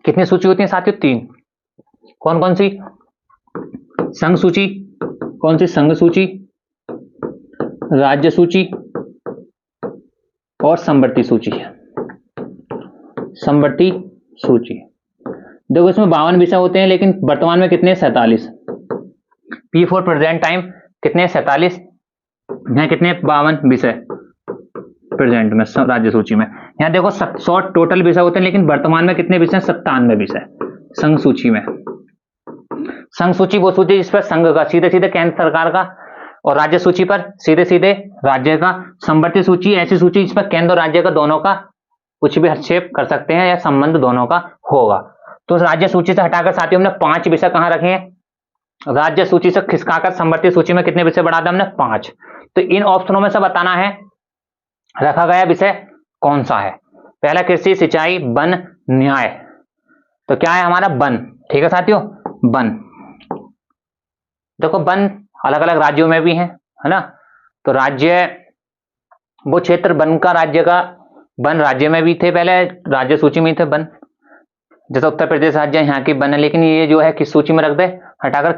कितनी सूची होती है साथियों, 3। कौन कौन सी, संघ सूची, कौन सी, संघ सूची, राज्य सूची और समवर्ती सूची। समवर्ती सूची, देखो इसमें 52 विषय होते हैं, लेकिन वर्तमान में कितने, 47। P फॉर प्रेजेंट टाइम कितने, 47, यहाँ कितने, 52 विषय प्रेजेंट में राज्य सूची में। यहाँ देखो 100 टोटल विषय होते हैं, लेकिन वर्तमान में कितने विषय, 97 विषय संघ सूची में। संघ सूची वो सूची जिस पर संघ का सीधे सीधे केंद्र सरकार का, और राज्य सूची पर सीधे सीधे राज्य का। समवर्ती सूची ऐसी सूची जिस पर केंद्र और राज्य का दोनों का कुछ भी हस्तक्षेप कर सकते हैं या संबंध दोनों का होगा। तो राज्य सूची से हटाकर साथियों हमने 5 विषय कहां रखे हैं, राज्य सूची से खिसकाकर समवर्ती सूची में कितने विषय बढ़ा दिए हमने, 5। तो इन ऑप्शनों में से बताना है रखा गया विषय कौन सा है। पहला कृषि, सिंचाई, वन, न्याय। तो क्या है हमारा, वन, ठीक है साथियों, वन। देखो वन अलग अलग राज्यों में भी है ना। तो राज्य, वो क्षेत्र वन का, राज्य का, वन राज्य में भी थे, पहले राज्य सूची में थे वन, जैसे उत्तर प्रदेश राज्य यहाँ की वन है। लेकिन ये जो है किस सूची में रख दे, हटाकर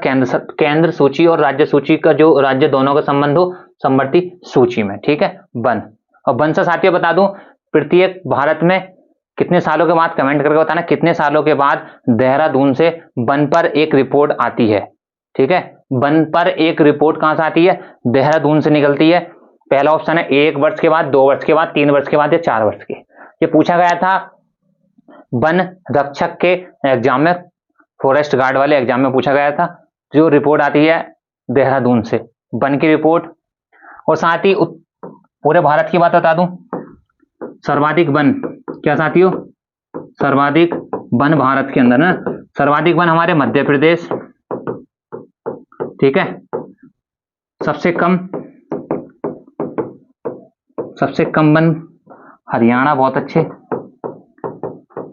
केंद्र सूची और राज्य सूची का जो राज्य दोनों का संबंध हो, समवर्ती सूची में, ठीक है, वन। और वन से साथियों बता दूं, प्रत्येक भारत में कितने सालों के बाद, कमेंट करके बताना, कितने सालों के बाद देहरादून से वन पर एक रिपोर्ट आती है, ठीक है। वन पर एक रिपोर्ट कहां से आती है, देहरादून से निकलती है। पहला ऑप्शन है 1 वर्ष के बाद, 2 वर्ष के बाद, 3 वर्ष के बाद या 4 वर्ष के। ये पूछा गया था वन रक्षक के एग्जाम में, फॉरेस्ट गार्ड वाले एग्जाम में पूछा गया था। जो रिपोर्ट आती है देहरादून से, वन की रिपोर्ट। और साथ ही पूरे भारत की बात बता दूं, सर्वाधिक वन, क्या साथियों, सर्वाधिक वन भारत के अंदर ना, सर्वाधिक वन हमारे मध्य प्रदेश, ठीक है। सबसे कम वन हरियाणा, बहुत अच्छे,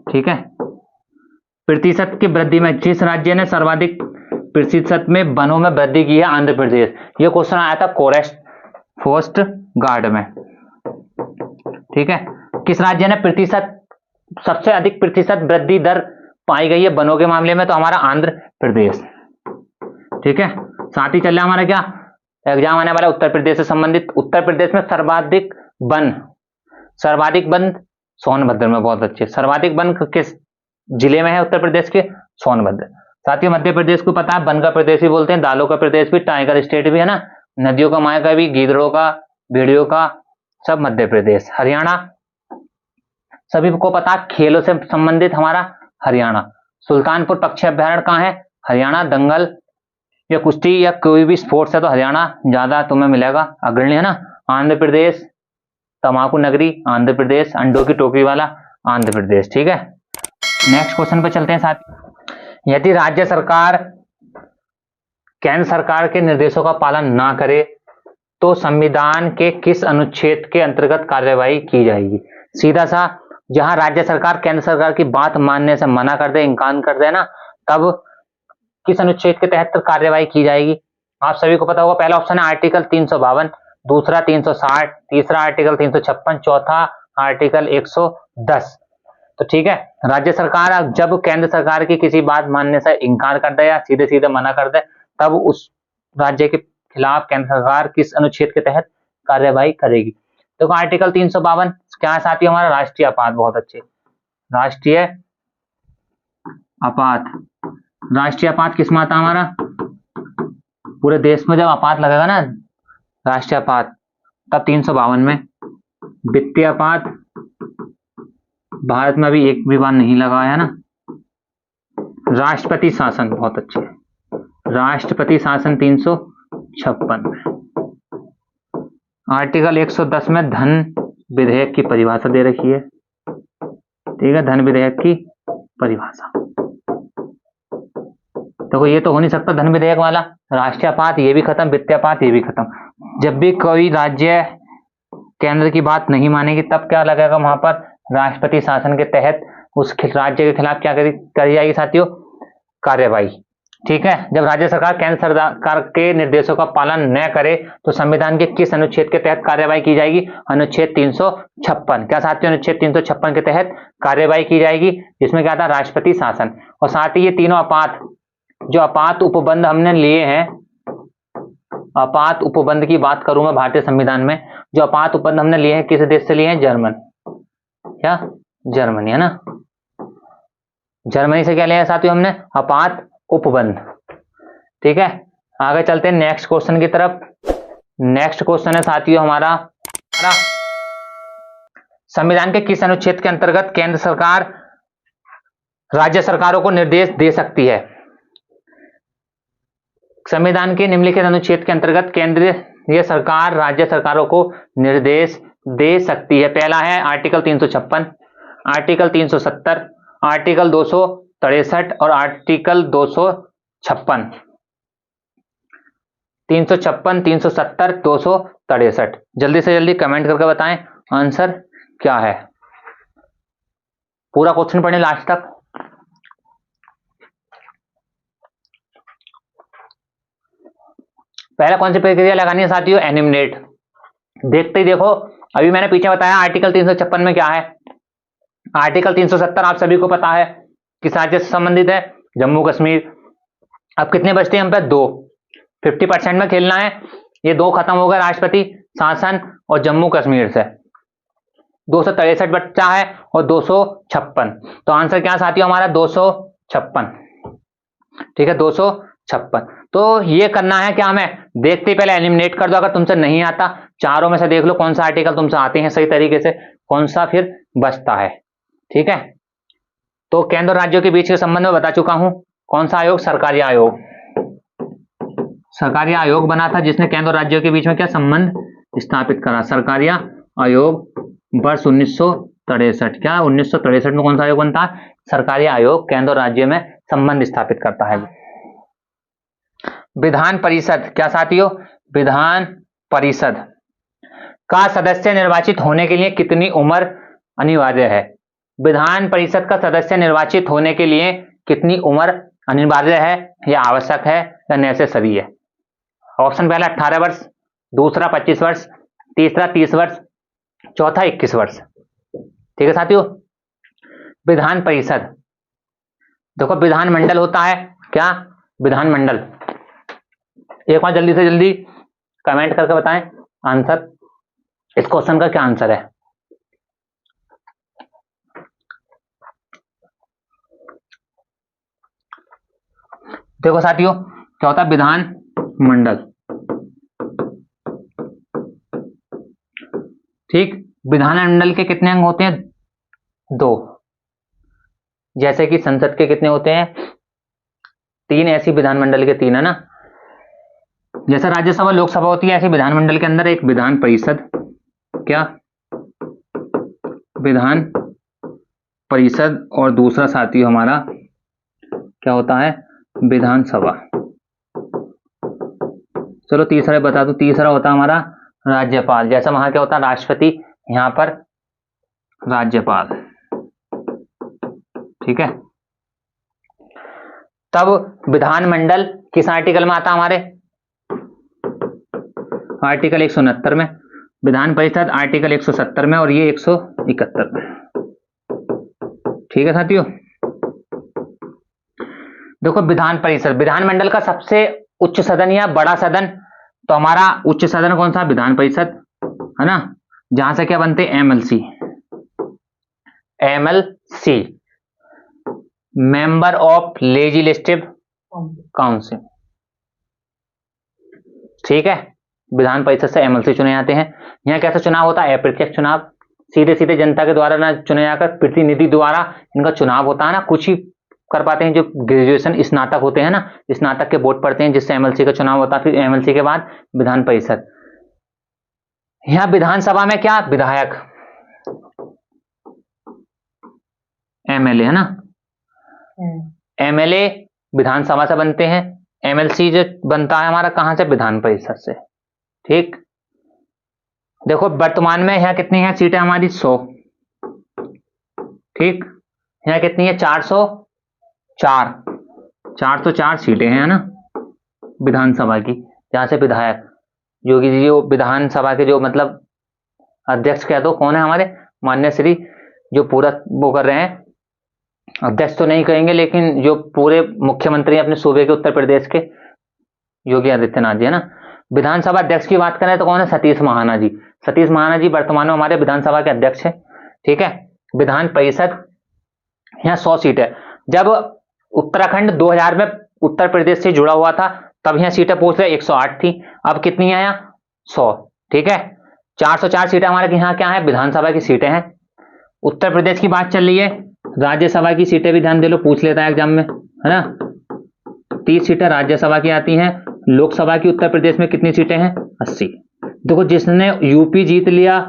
ठीक है। प्रतिशत की वृद्धि में जिस राज्य ने सर्वाधिक प्रतिशत में वनों में वृद्धि की है, आंध्र प्रदेश। यह क्वेश्चन आया था फॉरेस्ट गार्ड में, ठीक है। किस राज्य ने सबसे अधिक प्रतिशत वृद्धि दर पाई गई है वनों के मामले में, तो हमारा आंध्र प्रदेश, ठीक है। साथ ही चल रहा हमारा क्या एग्जाम आने वाला उत्तर प्रदेश से संबंधित। उत्तर प्रदेश में सर्वाधिक वन सोनभद्र में, बहुत अच्छे। सर्वाधिक वन किस जिले में है उत्तर प्रदेश के, सोनभद्र। साथियों मध्य प्रदेश को पता है वन का प्रदेश भी बोलते हैं, दालों का प्रदेश भी, टाइगर स्टेट भी है ना, नदियों का माया का भी, गीदड़ों का, भेड़ियों का, सब मध्य प्रदेश। हरियाणा सभी को पता, खेलों से संबंधित हमारा हरियाणा। सुल्तानपुर पक्षी अभ्यारण्य कहाँ है, हरियाणा। दंगल या कुश्ती या कोई भी स्पोर्ट्स है तो हरियाणा ज्यादा तुम्हें मिलेगा, अग्रणी है ना। आंध्र प्रदेश तंबाकू नगरी, आंध्र प्रदेश। अंडों की टोकरी वाला, आंध्र प्रदेश, ठीक है। नेक्स्ट क्वेश्चन पे चलते हैं साथ। यदि राज्य सरकार केंद्र सरकार के निर्देशों का पालन ना करे तो संविधान के किस अनुच्छेद के अंतर्गत कार्यवाही की जाएगी? सीधा सा, जहां राज्य सरकार केंद्र सरकार की बात मानने से मना कर दे, इनकार कर दे ना, तब किस अनुच्छेद के तहत कार्यवाही की जाएगी? आप सभी को पता होगा, पहला ऑप्शन है आर्टिकल 352, दूसरा 360, तीसरा आर्टिकल 356, चौथा आर्टिकल 110। तो ठीक है, राज्य सरकार जब केंद्र सरकार की किसी बात मानने से इनकार कर दे या सीधे सीधे मना कर दे, तब उस राज्य के खिलाफ केंद्र सरकार किस अनुच्छेद के तहत कार्यवाही करेगी? तो आर्टिकल 352 क्या है साथियों? हमारा राष्ट्रीय आपात। बहुत अच्छे, राष्ट्रीय आपात। राष्ट्रीय आपात किस में आता है हमारा? पूरे देश में जब आपात लगेगा ना, राष्ट्रीय आपात, तब 352 में। वित्तीय आपात भारत में अभी एक भी बार नहीं लगा है ना। राष्ट्रपति शासन, बहुत अच्छे, राष्ट्रपति शासन 356 में। आर्टिकल 110 में धन विधेयक की परिभाषा दे रखी है, ठीक है, धन विधेयक की परिभाषा। तो ये तो हो नहीं सकता धन विधेयक वाला। राष्ट्रीय आपात ये भी खत्म, वित्तीय आपात ये भी खत्म। जब भी कोई राज्य केंद्र की बात नहीं मानेगी, तब क्या लगेगा वहां पर? राष्ट्रपति शासन के तहत उस राज्य के खिलाफ क्या करी जाएगी साथियों? कार्यवाही। ठीक है, जब राज्य सरकार केंद्र सरकार के निर्देशों का पालन न करे तो संविधान के किस अनुच्छेद के तहत कार्यवाही की जाएगी? अनुच्छेद 356। क्या साथियों? अनुच्छेद 356 के तहत कार्यवाही की जाएगी, जिसमें क्या था? राष्ट्रपति शासन। और साथ ही ये तीनों आपात, जो आपात उपबंध हमने लिए हैं, आपात उपबंध की बात करूं मैं भारतीय संविधान में, जो आपात उपबंध हमने लिए हैं, किस देश से लिए हैं? जर्मन। क्या? जर्मनी, है ना। जर्मनी से क्या लिया है साथियों हमने? आपात उपबंध। ठीक है, आगे चलते हैं नेक्स्ट क्वेश्चन की तरफ। नेक्स्ट क्वेश्चन है साथियों हमारा, संविधान के किस अनुच्छेद के अंतर्गत केंद्र सरकार राज्य सरकारों को निर्देश दे सकती है? संविधान के निम्नलिखित अनुच्छेद के अंतर्गत केंद्रीय सरकार राज्य सरकारों को निर्देश दे सकती है। पहला है आर्टिकल 356, आर्टिकल 370, आर्टिकल 263 और आर्टिकल 256। 356, 370, 263। जल्दी से जल्दी कमेंट करके बताएं आंसर क्या है। पूरा क्वेश्चन पढ़ें लास्ट तक। पहला कौन सी प्रक्रिया लगानी है साथियों? एनिमिनेट। देखते ही देखो, अभी मैंने पीछे बताया आर्टिकल 356 में क्या है। आर्टिकल 370 आप सभी को पता है किस राज्य से संबंधित है? जम्मू कश्मीर। अब कितने बचते हैं हम पे? 2। 50% में खेलना है। ये 2 खत्म हो गए, राष्ट्रपति शासन और जम्मू कश्मीर से। 263 बच्चा है और 256। तो आंसर क्या साथियों हमारा? 256। ठीक है, 256। तो ये करना है क्या हमें? देखते ही पहले एलिमिनेट कर दो। अगर तुमसे नहीं आता, चारों में से देख लो कौन सा आर्टिकल तुमसे आते हैं सही तरीके से, कौन सा फिर बचता है। ठीक है, तो केंद्र और राज्यों के बीच के संबंध में बता चुका हूं। कौन सा आयोग? सरकारी आयोग। सरकारी आयोग बना था जिसने केंद्र और राज्यों के बीच में क्या संबंध स्थापित करा? सरकारी आयोग वर्ष 1963। क्या 1963 में कौन सा आयोग बनता है? सरकारी आयोग केंद्र और राज्य में संबंध स्थापित करता है। विधान परिषद। क्या साथियों? विधान परिषद का सदस्य निर्वाचित होने के लिए कितनी उम्र अनिवार्य है? विधान परिषद का सदस्य निर्वाचित होने के लिए कितनी उम्र अनिवार्य है या आवश्यक है या नेसेसरी है? ऑप्शन पहला 18 वर्ष, दूसरा 25 वर्ष, तीसरा 30 वर्ष, चौथा 21 वर्ष। ठीक है साथियों, विधान परिषद। देखो विधानमंडल होता है, क्या? विधानमंडल। एक बार जल्दी से जल्दी कमेंट करके बताएं आंसर, इस क्वेश्चन का क्या आंसर है। देखो साथियों क्या होता है विधान मंडल। ठीक, विधानमंडल के कितने अंग होते हैं? 2। जैसे कि संसद के कितने होते हैं? 3। ऐसी विधानमंडल के 3 है ना। जैसे राज्यसभा लोकसभा होती है, ऐसी विधानमंडल के अंदर एक विधान परिषद, क्या? विधान परिषद, और दूसरा साथियों हमारा क्या होता है? विधानसभा। चलो तीसरा बता दूं, तीसरा होता है हमारा राज्यपाल। जैसा वहां क्या होता है? राष्ट्रपति, यहां पर राज्यपाल। ठीक है। तब विधानमंडल किस आर्टिकल में आता हमारे? आर्टिकल 169 में। विधान परिषद आर्टिकल 170 में, और ये 171 में। ठीक है साथियों। देखो विधान परिषद, विधानमंडल का सबसे उच्च सदन या बड़ा सदन, तो हमारा उच्च सदन कौन सा? विधान परिषद, है ना, जहां से क्या बनते? MLC. MLC, member of legislative council. ठीक है। विधान परिषद से एमएलसी चुने जाते हैं। यहाँ कैसा चुनाव होता है? अप्रत्यक्ष चुनाव, सीधे सीधे जनता के द्वारा ना चुने जाकर प्रतिनिधि द्वारा इनका चुनाव होता है ना। कुछ ही कर पाते हैं जो ग्रेजुएशन स्नातक होते हैं ना, स्नातक के वोट पड़ते हैं, जिससे एमएलसी का चुनाव होता है। फिर एमएलसी के बाद विधान परिषद। यहाँ विधानसभा में क्या? विधायक, एमएलए, है ना। एमएलए विधानसभा से बनते हैं। एमएलसी जो बनता है हमारा कहां से? विधान परिषद से। ठीक। देखो वर्तमान में यहाँ कितनी है सीटें हमारी? 100। ठीक। यहाँ कितनी है? 404। 404 सीटें हैं ना विधानसभा की, जहां से विधायक, जो कि जो विधानसभा के जो मतलब अध्यक्ष कह दो, कौन है हमारे? माननीय श्री, जो पूरा वो कर रहे हैं, अध्यक्ष तो नहीं कहेंगे लेकिन जो पूरे मुख्यमंत्री अपने सूबे के, उत्तर प्रदेश के, योगी आदित्यनाथ जी, है ना। विधानसभा अध्यक्ष की बात करें तो कौन है? सतीश महाना जी। सतीश महाना जी वर्तमान में हमारे विधानसभा के अध्यक्ष है। ठीक है। विधान परिषद, यहाँ 100 सीट है। जब उत्तराखंड 2000 में उत्तर प्रदेश से जुड़ा हुआ था, तब यहाँ सीटें पूछ रहे 108 थी। अब कितनी है यहाँ? 100। ठीक है। 404 सीटें हमारे यहाँ क्या है? विधानसभा की सीटें हैं। उत्तर प्रदेश की बात चल रही है। राज्यसभा की सीटें भी ध्यान दे लो, पूछ लेता है एग्जाम में, है ना। 30 सीटें राज्यसभा की आती हैं। लोकसभा की उत्तर प्रदेश में कितनी सीटें हैं? 80। देखो जिसने यूपी जीत लिया,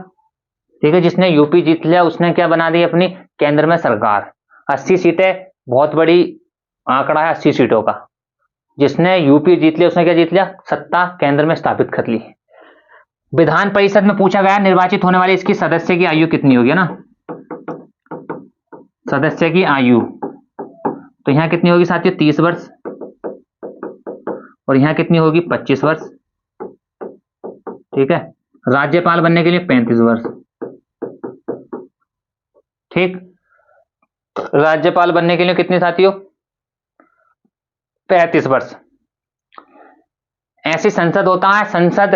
ठीक है, जिसने यूपी जीत लिया उसने क्या बना दी अपनी केंद्र में सरकार। 80 सीटें बहुत बड़ी आंकड़ा है, 80 सीटों का। जिसने यूपी जीत लिया उसने क्या जीत लिया? सत्ता केंद्र में स्थापित कर ली। विधान परिषद में पूछा गया निर्वाचित होने वाले इसकी सदस्य की आयु कितनी होगी ना, सदस्य की आयु। तो यहां कितनी होगी साथियों? 30 वर्ष। और यहां कितनी होगी? 25 वर्ष। ठीक है। राज्यपाल बनने के लिए 35 वर्ष। ठीक। राज्यपाल बनने के लिए कितने साथियों? 35 वर्ष। ऐसी संसद होता है। संसद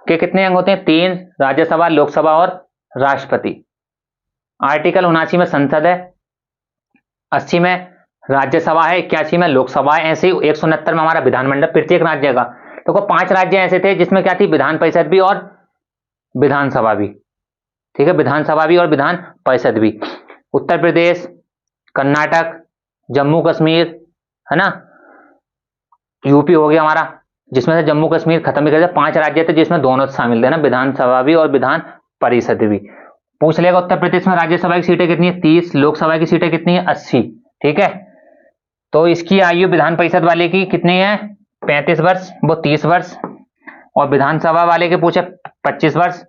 के कितने अंग होते हैं? 3, राज्यसभा, लोकसभा और राष्ट्रपति। आर्टिकल 79 में संसद है, 80 में राज्यसभा है, 81 में लोकसभा है, ऐसे ही 169 में हमारा विधानमंडल प्रत्येक राज्य का। देखो 5 राज्य ऐसे थे जिसमें क्या थी? विधान परिषद भी और विधानसभा भी। ठीक है। विधानसभा भी और विधान परिषद भी। उत्तर प्रदेश, कर्नाटक, जम्मू कश्मीर, है ना, यूपी हो गया हमारा, जिसमें से जम्मू कश्मीर खत्म ही कर दिया। 5 राज्य थे जिसमें दोनों शामिल थे ना, विधानसभा भी और विधान परिषद भी। पूछ लेगा उत्तर प्रदेश में राज्यसभा की सीटें कितनी है? 30। लोकसभा की सीटें कितनी है? 80। ठीक है। तो इसकी आयु विधान परिषद वाले की कितनी है? 35 वर्ष, वो 30 वर्ष। और विधानसभा वाले के पूछे 25 वर्ष।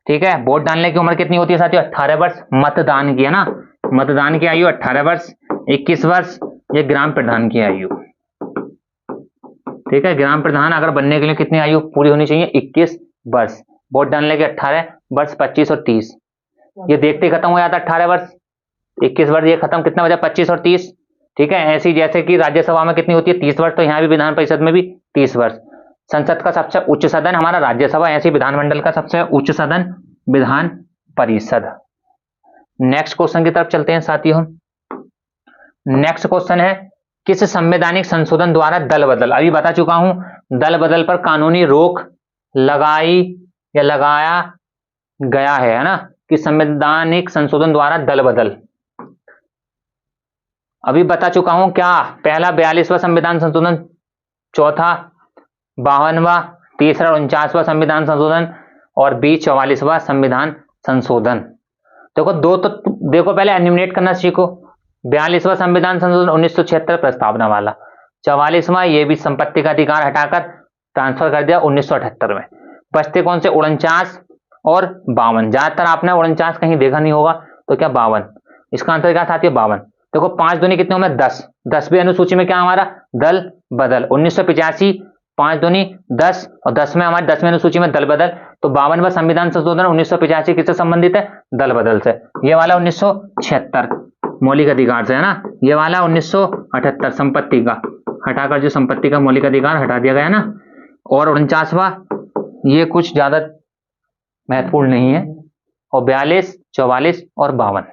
ठीक है। वोट डालने की उम्र कितनी होती है साथियों? 18 वर्ष। मतदान की, है ना, मतदान की आयु 18 वर्ष। 21 वर्ष ये ग्राम प्रधान की आयु। ठीक है। ग्राम प्रधान अगर बनने के लिए कितनी आयु पूरी होनी चाहिए? 21 वर्ष। वोट डालने के 18 वर्ष, 25 और 30। ये देखते ही खत्म हो जाता है 18 वर्ष, 21 वर्ष, ये खत्म, कितना बचा? 25 और 30। ठीक है। ऐसी जैसे कि राज्यसभा में कितनी होती है? 30 वर्ष, तो यहाँ भी विधान परिषद में भी 30 वर्ष। संसद का सबसे उच्च सदन हमारा राज्यसभा, ऐसी विधानमंडल का सबसे उच्च सदन विधान परिषद। नेक्स्ट क्वेश्चन की तरफ चलते हैं साथियों। नेक्स्ट क्वेश्चन है, किस संवैधानिक संशोधन द्वारा दल बदल, अभी बता चुका हूं, दल बदल पर कानूनी रोक लगाई या लगाया गया है ना, कि संवैधानिक संशोधन द्वारा दल बदल। अभी बता चुका हूं क्या? पहला 42वां संविधान संशोधन, चौथा 52वां, तीसरा 49वां संविधान संशोधन और 44वां संविधान संशोधन। देखो दो तो देखो, पहले एनिमेट करना सीखो। 42वां संविधान संशोधन 1976 प्रस्तावना वाला। 44वां, ये भी संपत्ति का अधिकार हटाकर ट्रांसफर कर दिया 1978 में। बचते कौन से? 49 और 52। ज्यादातर आपने 49 कहीं देखा नहीं होगा, तो क्या 52? इसका आंसर क्या साथियों? 52। देखो 5 दूनी कितने होंगे? 10। 10वीं अनुसूची में क्या हमारा? दल बदल। 1985 5 दूनी 10 और 10 में हमारी 10वीं अनुसूची में दल बदल। तो 52वां संविधान संशोधन 1985 किससे संबंधित है? दल बदल से। ये वाला 1976 मौलिक अधिकार से है ना। ये वाला 1978 संपत्ति का हटाकर, जो संपत्ति का मौलिक अधिकार हटा दिया गया ना। और 49वां ये कुछ ज्यादा महत्वपूर्ण नहीं है। और 42, 44 और 52।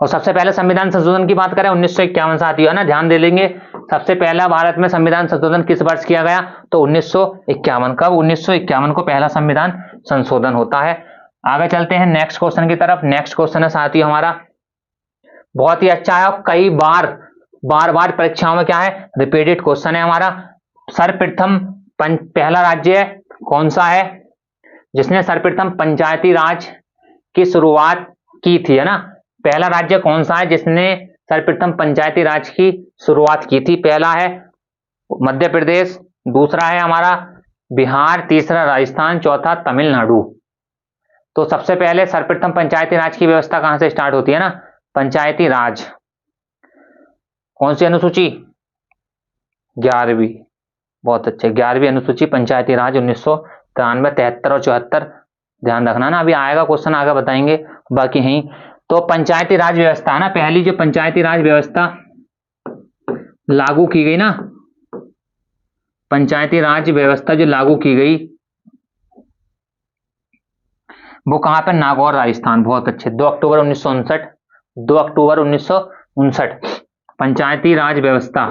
और सबसे पहले संविधान संशोधन की बात करें 1951 साथियों है ना, ध्यान दे लेंगे। सबसे पहला भारत में संविधान संशोधन किस वर्ष किया गया? तो 1951। कब? 1951 को पहला संविधान संशोधन होता है। आगे चलते हैं नेक्स्ट क्वेश्चन की तरफ। नेक्स्ट क्वेश्चन है साथियों हमारा बहुत ही अच्छा है और कई बार परीक्षाओं में क्या है? रिपीटेड क्वेश्चन है हमारा। सर्वप्रथम पहला राज्य कौन सा है जिसने सर्वप्रथम पंचायती राज की शुरुआत की थी, है ना? पहला राज्य कौन सा है जिसने सर्वप्रथम पंचायती राज की शुरुआत की थी? पहला है मध्य प्रदेश, दूसरा है हमारा बिहार, तीसरा राजस्थान, चौथा तमिलनाडु। तो सबसे पहले सर्वप्रथम पंचायती राज की व्यवस्था कहां से स्टार्ट होती है ना? पंचायती राज कौन सी अनुसूची? 11वीं। बहुत अच्छे, 11वीं अनुसूची पंचायती राज 1993, 73 और 74 ध्यान रखना ना, अभी आएगा क्वेश्चन, आगे बताएंगे बाकी यहीं। तो पंचायती राज व्यवस्था ना, पहली जो पंचायती राज व्यवस्था लागू की गई ना, पंचायती राज व्यवस्था जो लागू की गई वो कहां पर? नागौर राजस्थान। बहुत अच्छे, 2 अक्टूबर 1959। 2 अक्टूबर 1959 पंचायती राज व्यवस्था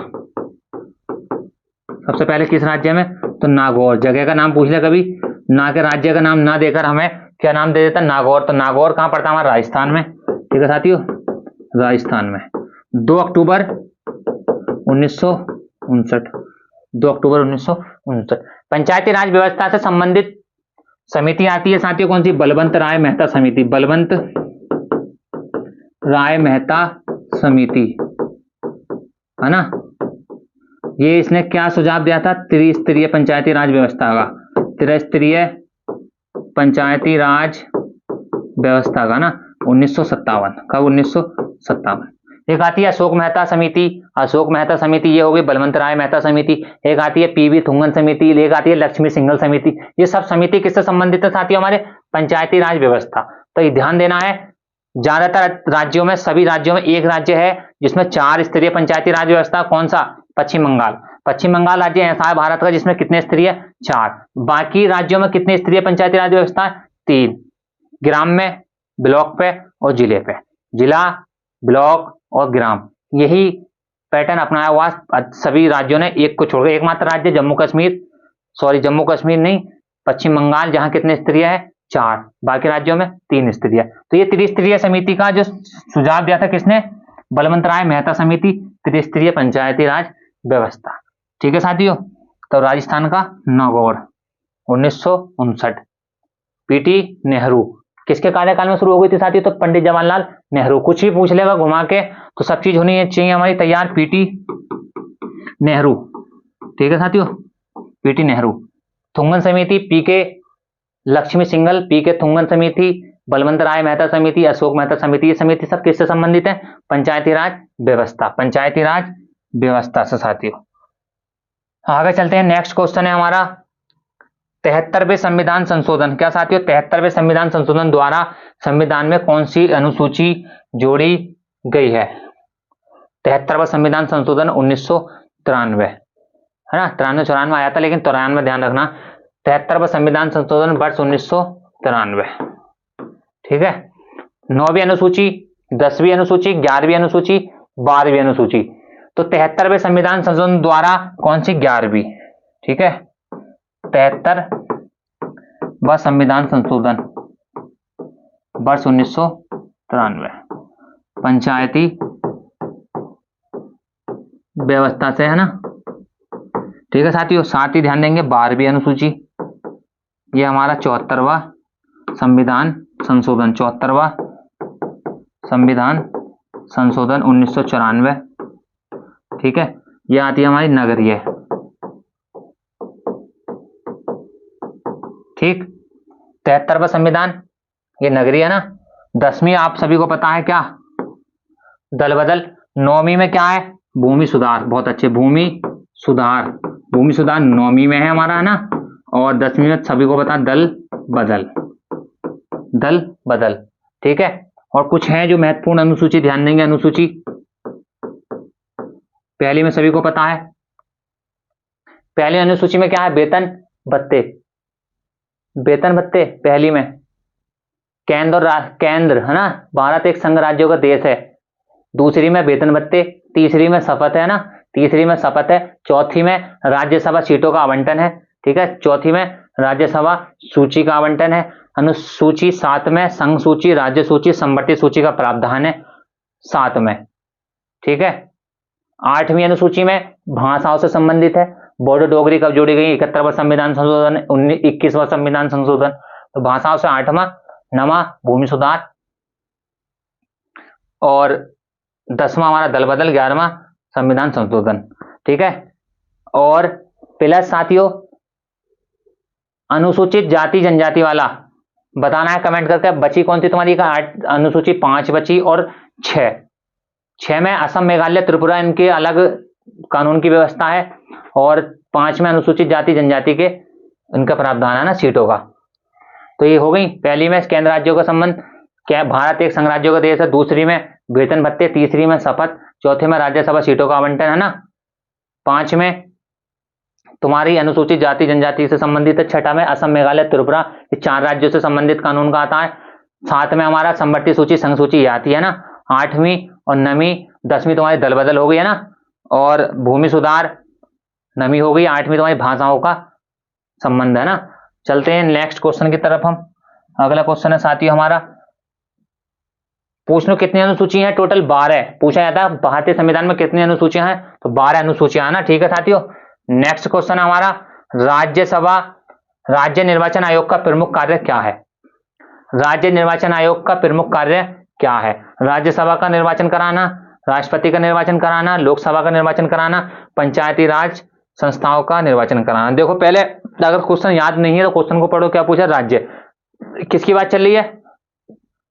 सबसे पहले किस राज्य में? तो नागौर। जगह का नाम पूछ ले कभी ना, के राज्य का नाम ना देकर हमें क्या नाम दे देता? नागौर। तो नागौर कहां पड़ता है? हमारा राजस्थान में। ठीक है साथियों, राजस्थान में। 2 अक्टूबर 1959। 2 अक्टूबर 1959 पंचायती राज व्यवस्था से संबंधित समिति आती है साथियों, कौन सी? बलवंत राय मेहता समिति। बलवंत राय मेहता समिति है ना। ये इसने क्या सुझाव दिया था? त्रिस्तरीय पंचायती राज व्यवस्था का। त्रिस्तरीय पंचायती राज व्यवस्था का ना 1957। कब? 1957। एक आती है अशोक मेहता समिति। अशोक मेहता समिति ये हो गई, बलवंत राय मेहता समिति। एक आती है पीवी थुंगन समिति, एक आती है लक्ष्मी सिंघल समिति। ये सब समिति किससे संबंधित है साथियों? हमारे पंचायती राज व्यवस्था। तो ये ध्यान देना है, ज्यादातर राज्यों में, सभी राज्यों में एक राज्य है जिसमें 4 स्तरीय पंचायती राज व्यवस्था। कौन सा? पश्चिम बंगाल। पश्चिम बंगाल राज्य ऐसा है भारत का जिसमें कितने स्तरीय? 4। बाकी राज्यों में कितने स्तरीय पंचायती राज व्यवस्था? 3। ग्राम में, ब्लॉक पे और जिले पे। जिला, ब्लॉक और ग्राम, यही पैटर्न अपनाया हुआ सभी राज्यों ने, एक को छोड़कर। एकमात्र राज्य जम्मू कश्मीर, सॉरी जम्मू कश्मीर नहीं, पश्चिम बंगाल, जहां कितने स्तरीय है? 4। बाकी राज्यों में 3 स्तरीय। तो ये त्रिस्तरीय समिति का जो सुझाव दिया था किसने? बलवंत राय मेहता समिति, त्रिस्तरीय पंचायती राज व्यवस्था। ठीक है साथियों, तो राजस्थान का नागौर 1959। पीटी नेहरू किसके कार्यकाल में शुरू हो गई थी साथियों? तो पंडित जवाहरलाल नेहरू। कुछ भी पूछ लेगा घुमा के, तो सब चीज होनी चाहिए हमारी तैयार। पीटी नेहरू। ठीक है साथियों, पीटी नेहरू। थुंगन समिति पीके लक्ष्मी सिंघल, पीके थुंगन समिति, बलवंत राय मेहता समिति, अशोक मेहता समिति। ये समिति सब किससे संबंधित है? पंचायती राज व्यवस्था, पंचायती राज व्यवस्था से साथियों। आगे चलते हैं, नेक्स्ट क्वेश्चन है हमारा 73वें संविधान संशोधन। क्या साथियों? 73वें संविधान संशोधन द्वारा संविधान में कौन सी अनुसूची जोड़ी गई है? 73वां संविधान संशोधन 1993 है ना। 93-94 आया था, लेकिन 93 ध्यान रखना। 73वां संविधान संशोधन वर्ष 1993। ठीक है। 9वीं अनुसूची, 10वीं अनुसूची, 11वीं अनुसूची, 12वीं अनुसूची। तो 73वें संविधान संशोधन द्वारा कौन सी? 11वीं। ठीक है, 73वां संविधान संशोधन वर्ष 1993 पंचायती व्यवस्था से है ना। ठीक है साथियों, साथ ही ध्यान देंगे 12वीं अनुसूची, ये हमारा 74वां संविधान संशोधन, 74वां संविधान संशोधन 1994, ठीक है। ये आती है हमारी नगरीय, ठीक। 73वां संविधान ये नगरीय है ना। 10वीं आप सभी को पता है क्या, दल बदल। 9वीं में क्या है, भूमि सुधार, बहुत अच्छे, भूमि सुधार। भूमि सुधार 9वीं में है हमारा, है ना। और 10वीं में सभी को पता है दल बदल, दल बदल, ठीक है। और कुछ है जो महत्वपूर्ण अनुसूची, ध्यान देंगे अनुसूची। पहली में सभी को पता है, पहली अनुसूची में क्या है, वेतन भत्ते, वेतन भत्ते पहली में। केंद्र और केंद्र, है ना, भारत एक संघ राज्यों का देश है। दूसरी में वेतन भत्ते, तीसरी में शपथ है ना, तीसरी में शपथ है। चौथी में राज्यसभा सीटों का आवंटन है, ठीक है। चौथी में राज्यसभा सूची का आवंटन है। अनुसूची 7 में संघ सूची, राज्य सूची, संवर्ती सूची का प्रावधान है 7 में, ठीक है। 8वीं अनुसूची में भाषाओं से संबंधित है। बोडो डोगरी कब जोड़ी गई, 71वां संविधान संशोधन, 21वां संविधान संशोधन। तो भाषाओं से 8वां, 9वां भूमि सुधार, और 10वां हमारा दल बदल, 11वां संविधान संशोधन, ठीक है। और प्लस साथियों अनुसूचित जाति जनजाति वाला बताना है कमेंट करके। बची कौन सी तुम्हारी का, अनुसूची 5 बची और 6 में असम, मेघालय, त्रिपुरा, इनके अलग कानून की व्यवस्था है। और 5 में अनुसूचित जाति जनजाति के इनका प्रावधान है ना सीटों का। तो ये हो गई। पहली में केंद्र राज्यों का संबंध, क्या भारत एक संघ राज्यों का देश है। दूसरी में वेतन भत्ते, तीसरी में शपथ, चौथे में राज्यसभा सीटों का आवंटन, है ना। 5 में तुम्हारी अनुसूचित जाति जनजाति से संबंधित है। 6 में असम, मेघालय, त्रिपुरा, ये 4 राज्यों से संबंधित कानून का आता है। 7 में हमारा संवर्ती सूची, संघ सूची आती है ना। 8वीं और 9वीं, 10वीं तुम्हारी दल बदल हो गई है ना, और भूमि सुधार 9वीं हो गई। 8वीं तुम्हारी भाषाओं का संबंध है ना। चलते हैं नेक्स्ट क्वेश्चन की तरफ हम। अगला क्वेश्चन है साथियों हमारा, पूछ लो कितनी अनुसूची है, टोटल 12 पूछा जाता है भारतीय संविधान में कितनी अनुसूचियां हैं, तो 12 अनुसूचियां है ना, ठीक है साथियों। नेक्स्ट क्वेश्चन है हमारा, राज्यसभा, राज्य निर्वाचन आयोग का प्रमुख कार्य क्या है। राज्य निर्वाचन आयोग का प्रमुख कार्य क्या है। राज्यसभा का निर्वाचन कराना, राष्ट्रपति का निर्वाचन कराना, लोकसभा का निर्वाचन कराना, पंचायती राज संस्थाओं का निर्वाचन कराना। देखो पहले अगर क्वेश्चन याद नहीं है तो क्वेश्चन को पढ़ो, क्या पूछा, राज्य, किसकी बात चल रही है,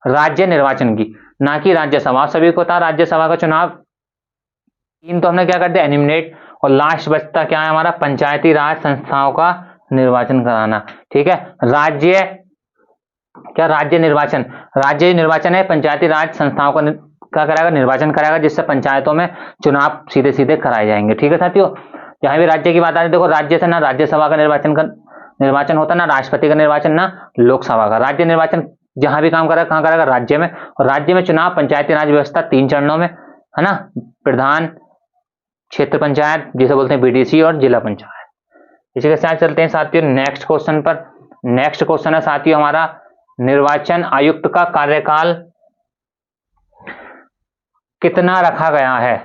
राज्य निर्वाचन की, ना कि राज्यसभा। सभी को था राज्यसभा का चुनाव 3 तो हमने क्या कर दिया, एलिमिनेट। और लास्ट बचता क्या है हमारा, पंचायती राज संस्थाओं का निर्वाचन कराना, ठीक है। राज्य क्या, राज्य निर्वाचन, राज्य निर्वाचन है, पंचायती राज संस्थाओं का क्या कराएगा, निर्वाचन कराएगा, जिससे पंचायतों में चुनाव सीधे सीधे कराए जाएंगे, ठीक है साथियों। जहां भी राज्य की बात आ रही है, देखो राज्य से ना राज्यसभा का निर्वाचन होता, ना राष्ट्रपति का निर्वाचन, ना लोकसभा का। राज्य निर्वाचन जहां भी काम करेगा, कहां करेगा, राज्य में। और राज्य में चुनाव पंचायती राज व्यवस्था 3 चरणों में, है ना, प्रधान, क्षेत्र पंचायत जिसे बोलते हैं बीडीसी, और जिला पंचायत। इसी के साथ चलते हैं साथियों नेक्स्ट क्वेश्चन पर। नेक्स्ट क्वेश्चन है साथियों हमारा, निर्वाचन आयुक्त का कार्यकाल कितना रखा गया है।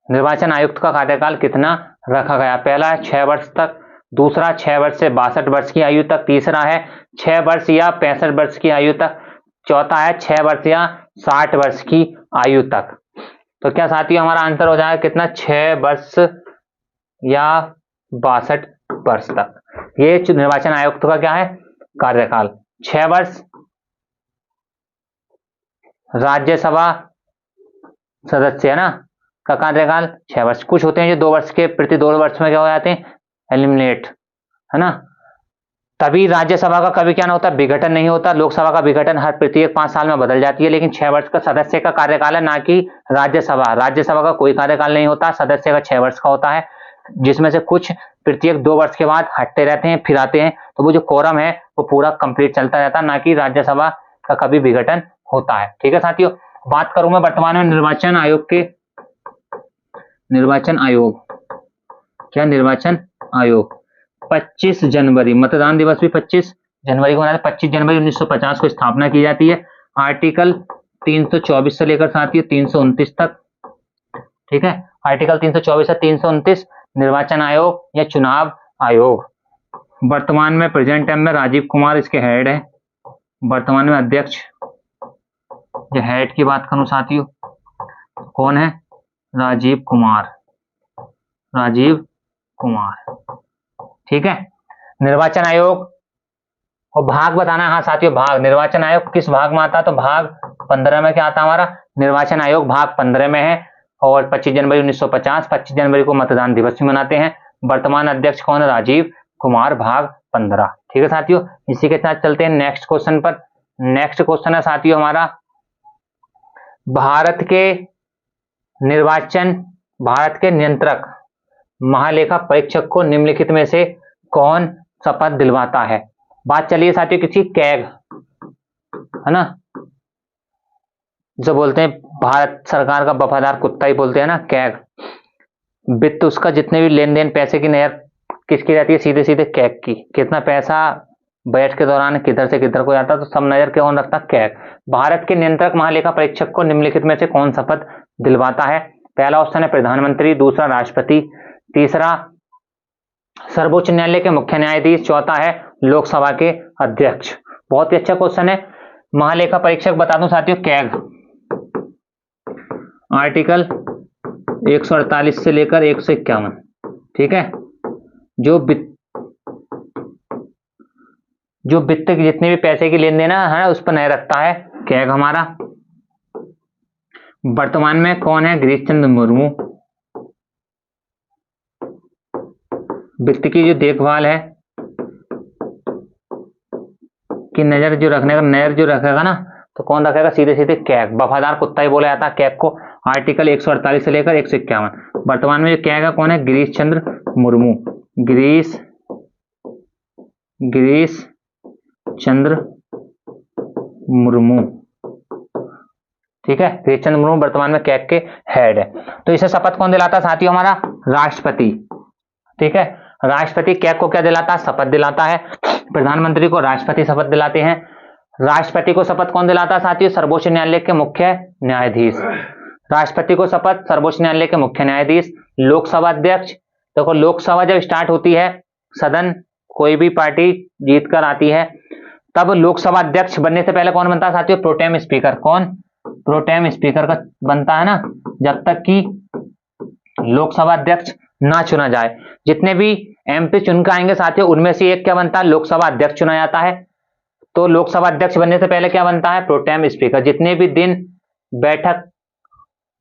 निर्वाचन आयुक्त का कार्यकाल कितना रखा गया, पहला है 6 वर्ष तक, दूसरा 6 वर्ष से 62 वर्ष की आयु तक, तीसरा है 6 वर्ष या 65 वर्ष की आयु तक, चौथा है 6 वर्ष या 60 वर्ष की आयु तक। तो क्या साथियों हमारा आंसर हो जाएगा कितना, 6 वर्ष या 62 वर्ष तक। ये निर्वाचन आयुक्त का क्या है, कार्यकाल। 6 वर्ष राज्यसभा सदस्य, है ना, का कार्यकाल 6 वर्ष। कुछ होते हैं जो 2 वर्ष के, प्रति 2 वर्ष में क्या हो जाते हैं, एलिमिनेट, है ना। तभी राज्यसभा का कभी क्या ना होता, विघटन नहीं होता। लोकसभा का विघटन हर प्रत्येक 5 साल में बदल जाती है, लेकिन 6 वर्ष का सदस्य का कार्यकाल है, ना कि राज्यसभा। राज्यसभा का कोई कार्यकाल नहीं होता, सदस्य का 6 वर्ष का होता है, जिसमें से कुछ प्रत्येक 2 वर्ष के बाद हटते रहते हैं, फिर आते हैं। तो वो जो कोरम है वो पूरा कंप्लीट चलता रहता है, ना कि राज्यसभा का कभी विघटन होता है, ठीक है साथियों। बात करूं मैं वर्तमान में निर्वाचन आयोग के, निर्वाचन आयोग क्या, निर्वाचन आयोग 25 जनवरी, मतदान दिवस भी 25 जनवरी को मनाते हैं। 25 जनवरी 1950 को स्थापना की जाती है। आर्टिकल 324 से लेकर साथियों 329 तक, ठीक है। आर्टिकल 324 से 329 निर्वाचन आयोग या चुनाव आयोग। वर्तमान में प्रेजेंट टाइम में राजीव कुमार इसके हेड है, वर्तमान में अध्यक्ष। हेड की बात करूं साथियों, कौन है? राजीव कुमार, राजीव कुमार। ठीक है। निर्वाचन आयोग और भाग बताना है। हाँ साथियों, भाग निर्वाचन आयोग किस भाग में आता है? तो भाग 15 में क्या आता है हमारा? निर्वाचन आयोग भाग 15 में है। और 25 जनवरी 1950, 25 जनवरी को मतदान दिवस भी मनाते हैं। वर्तमान अध्यक्ष कौन है? राजीव कुमार, भाग 15। ठीक है साथियों, इसी के साथ चलते हैं नेक्स्ट क्वेश्चन पर। नेक्स्ट क्वेश्चन है साथियों हमारा, भारत के नियंत्रक महालेखा परीक्षक को निम्नलिखित में से कौन शपथ दिलवाता है? बात चलिए साथियों किसी कैग, है ना, जो बोलते हैं भारत सरकार का वफादार कुत्ता ही बोलते हैं ना, कैग। वित्त उसका जितने भी लेन देन पैसे की नहर किसकी रहती है? सीधे सीधे कैग की। कितना पैसा बैठ के दौरान किधर से किधर को जाता, तो सब नजर कौन रखता? कैग। भारत के नियंत्रक महालेखा परीक्षक को निम्नलिखित में से कौन शपथ दिलवाता है? पहला ऑप्शन है प्रधानमंत्री, दूसरा राष्ट्रपति, तीसरा सर्वोच्च न्यायालय के मुख्य न्यायाधीश, चौथा है लोकसभा के अध्यक्ष। बहुत ही अच्छा क्वेश्चन है। महालेखा परीक्षक बता दूं साथियों, कैग आर्टिकल 148 से लेकर 151, ठीक है, जो वित्त की जितने भी पैसे की लेन देन है उस पर नजर रखता है कैग हमारा। वर्तमान में कौन है? गिरीश चंद्र मुर्मू। वित्त की जो देखभाल है कि नजर जो रखेगा ना, तो कौन रखेगा? सीधे सीधे कैग। वफादार कुत्ता ही बोला जाता है कैग को। आर्टिकल 148 से लेकर 151। वर्तमान में जो कैग है कौन है? गिरीश चंद्र मुर्मू। गिरीश चंद्र मुर्मू, ठीक है। गिरीश चंद्र मुर्मू वर्तमान में कैग के हेड है। तो इसे शपथ कौन दिलाता है साथियों? हमारा राष्ट्रपति। ठीक है, राष्ट्रपति कैग को क्या दिलाता है? शपथ दिलाता है। प्रधानमंत्री को राष्ट्रपति शपथ दिलाते हैं। राष्ट्रपति को शपथ कौन दिलाता है साथियों? सर्वोच्च न्यायालय के मुख्य न्यायाधीश। राष्ट्रपति को शपथ सर्वोच्च न्यायालय के मुख्य न्यायाधीश। लोकसभा अध्यक्ष, देखो लोकसभा जब स्टार्ट होती है, सदन कोई भी पार्टी जीत कर आती है, तब लोकसभा अध्यक्ष बनने से पहले कौन बनता है साथियों? Pro tem speaker. कौन? प्रोटेम स्पीकर का बनता है ना, जब तक कि लोकसभा अध्यक्ष ना चुना जाए। जितने भी एमपी चुनकर आएंगे साथियों, उनमें से एक क्या बनता है? लोकसभा अध्यक्ष चुना जाता है। तो लोकसभा अध्यक्ष बनने से पहले क्या बनता है? Pro tem speaker. जितने भी दिन बैठक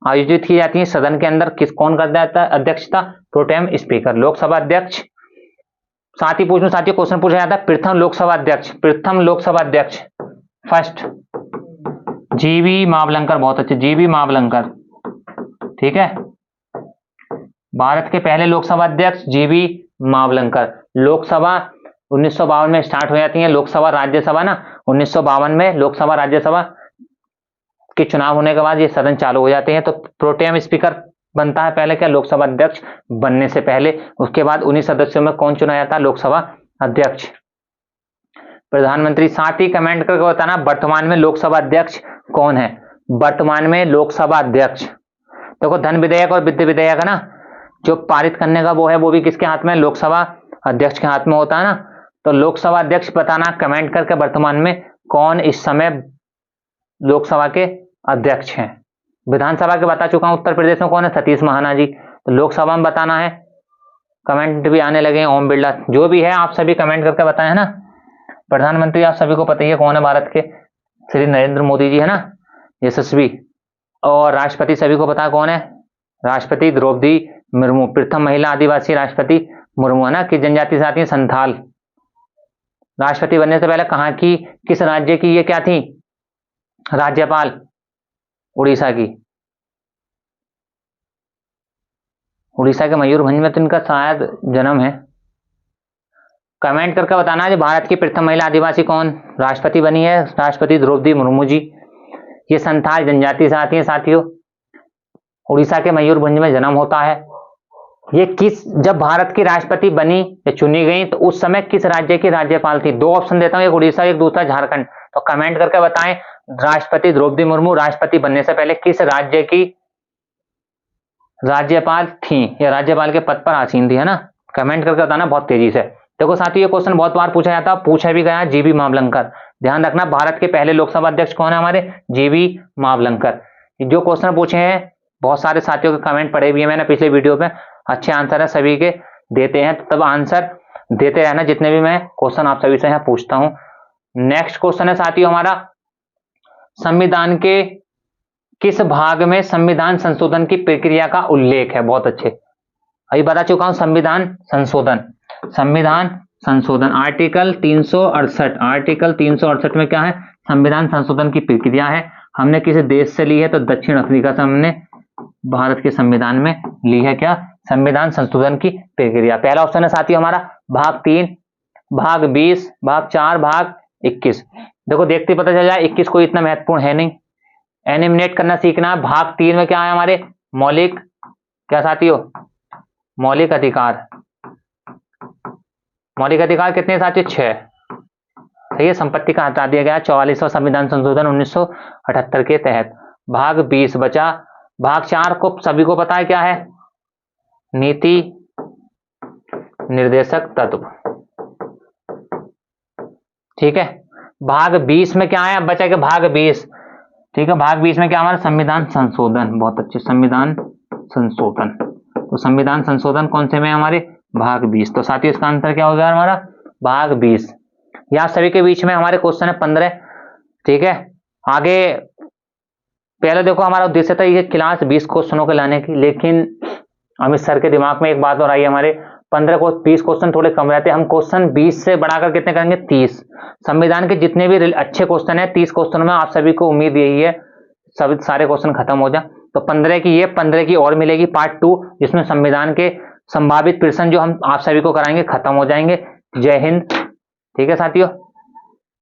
आयोजित की जाती है सदन के अंदर, कौन करता है अध्यक्षता? प्रोटेम स्पीकर, लोकसभा अध्यक्ष। साथ ही पूछूं साथियों, क्वेश्चन पूछा जाता है प्रथम लोकसभा अध्यक्ष, फर्स्ट जीवी मावलंकर। बहुत अच्छे, जीवी मावलंकर। ठीक है, भारत के पहले लोकसभा अध्यक्ष जीवी मावलंकर। लोकसभा 1952 में स्टार्ट हो जाती है। लोकसभा राज्यसभा ना 1952 में लोकसभा राज्यसभा के चुनाव होने के बाद ये सदन चालू हो जाते हैं। तो प्रोटेम स्पीकर बनता है पहले क्या? लोकसभा अध्यक्ष बनने से पहले। उसके बाद 19 सदस्यों में कौन चुना जाता है? लोकसभा अध्यक्ष। प्रधानमंत्री। साथ ही कमेंट करके बताना वर्तमान में लोकसभा अध्यक्ष कौन है? वर्तमान में लोकसभा अध्यक्ष, देखो धन विधेयक और वित्त विधेयक है ना, जो पारित करने का वो है, वो भी किसके हाथ में? लोकसभा अध्यक्ष के हाथ में होता है ना। तो लोकसभा अध्यक्ष बताना कमेंट करके वर्तमान में कौन इस समय लोकसभा के अध्यक्ष हैं। विधानसभा के बता चुका हूं, उत्तर प्रदेश में कौन है? सतीश महाना जी। तो लोकसभा में बताना है। कमेंट भी आने लगे हैं, ओम बिरला, जो भी है आप सभी कमेंट करके बताएं, है ना। प्रधानमंत्री आप सभी को पता ही है कौन है भारत के? श्री नरेंद्र मोदी जी, है ना, यशस्वी। और राष्ट्रपति सभी को पता है कौन है? राष्ट्रपति द्रौपदी मुर्मू, प्रथम महिला आदिवासी राष्ट्रपति मुर्मू, है ना। किस जनजाति से आती है? संथाल। राष्ट्रपति बनने से पहले कहाँ की, किस राज्य की ये क्या थी? राज्यपाल, उड़ीसा की। उड़ीसा के मयूरभंज में तो इनका शायद जन्म है। कमेंट करके बताना है भारत की प्रथम महिला आदिवासी कौन राष्ट्रपति बनी है? राष्ट्रपति द्रौपदी मुर्मू जी। ये संथाल जनजाति से आती है साथियों। उड़ीसा के मयूरभंज में जन्म होता है। ये जब भारत की राष्ट्रपति बनी या चुनी गई तो उस समय किस राज्य की राज्यपाल थी? दो ऑप्शन देता हूं, एक उड़ीसा एक दूसरा झारखंड। तो कमेंट करके बताएं राष्ट्रपति द्रौपदी मुर्मू राष्ट्रपति बनने से पहले किस राज्य की राज्यपाल थी या राज्यपाल के पद पर आसीन थी, है ना। कमेंट करके बताना बहुत तेजी से। देखो साथियों, ये क्वेश्चन बहुत बार पूछा जाता है, पूछा भी गया जीवी मावलंकर। ध्यान रखना, भारत के पहले लोकसभा अध्यक्ष कौन है हमारे? जीवी मावलंकर। जो क्वेश्चन पूछे हैं बहुत सारे साथियों के कमेंट पढ़े भी है मैंने पिछले वीडियो पे, अच्छे आंसर है सभी के देते हैं, तब आंसर देते रहना जितने भी मैं क्वेश्चन आप सभी से यहाँ पूछता हूँ। नेक्स्ट क्वेश्चन है साथियों हमारा, संविधान के किस भाग में संविधान संशोधन की प्रक्रिया का उल्लेख है? बहुत अच्छे, अभी बता चुका हूं संविधान संशोधन आर्टिकल 368, आर्टिकल 368 में क्या है? संविधान संशोधन की प्रक्रिया है। हमने किसी देश से ली है तो दक्षिण अफ्रीका से हमने भारत के संविधान में ली है क्या? संविधान संशोधन की प्रक्रिया। पहला ऑप्शन है साथियों हमारा भाग 3, भाग 20, भाग 4, भाग 21। देखो देखते पता चल जाए 21 कोई इतना महत्वपूर्ण है नहीं, एलिमिनेट करना सीखना है। भाग 3 में क्या है हमारे? मौलिक, क्या साथियों? मौलिक अधिकार। मौलिक अधिकार कितने साथियों? 6। सही है, संपत्ति का हटा दिया गया 44वां संविधान संशोधन 1978 के तहत। भाग 20 बचा। भाग 4 को सभी को पता है क्या है? नीति निर्देशक तत्व, ठीक है। भाग 20 में क्या है? अब बचा के भाग 20, ठीक है। भाग 20 में क्या हमारा? संविधान संशोधन। बहुत अच्छे, संविधान संशोधन। तो संविधान संशोधन कौन से में हमारे? भाग 20। तो साथियों इसका आंसर क्या हो गया हमारा? भाग 20। यहाँ सभी के बीच में हमारे क्वेश्चन है 15, ठीक है। आगे पहले देखो हमारा उद्देश्य था ये क्लास 20 क्वेश्चनों के लाने की, लेकिन अमित सर के दिमाग में एक बात और आई, हमारे 15 को 20 क्वेश्चन थोड़े कम रहते हैं, हम क्वेश्चन 20 से बढ़ाकर कितने करेंगे? 30। संविधान के जितने भी अच्छे क्वेश्चन है 30 क्वेश्चन में आप सभी को उम्मीद यही है सब सारे क्वेश्चन खत्म हो जाए। तो 15 की ये, 15 की और मिलेगी पार्ट 2, जिसमें संविधान के संभावित प्रश्न जो हम आप सभी को कराएंगे खत्म हो जाएंगे। जय हिंद, ठीक है साथियों।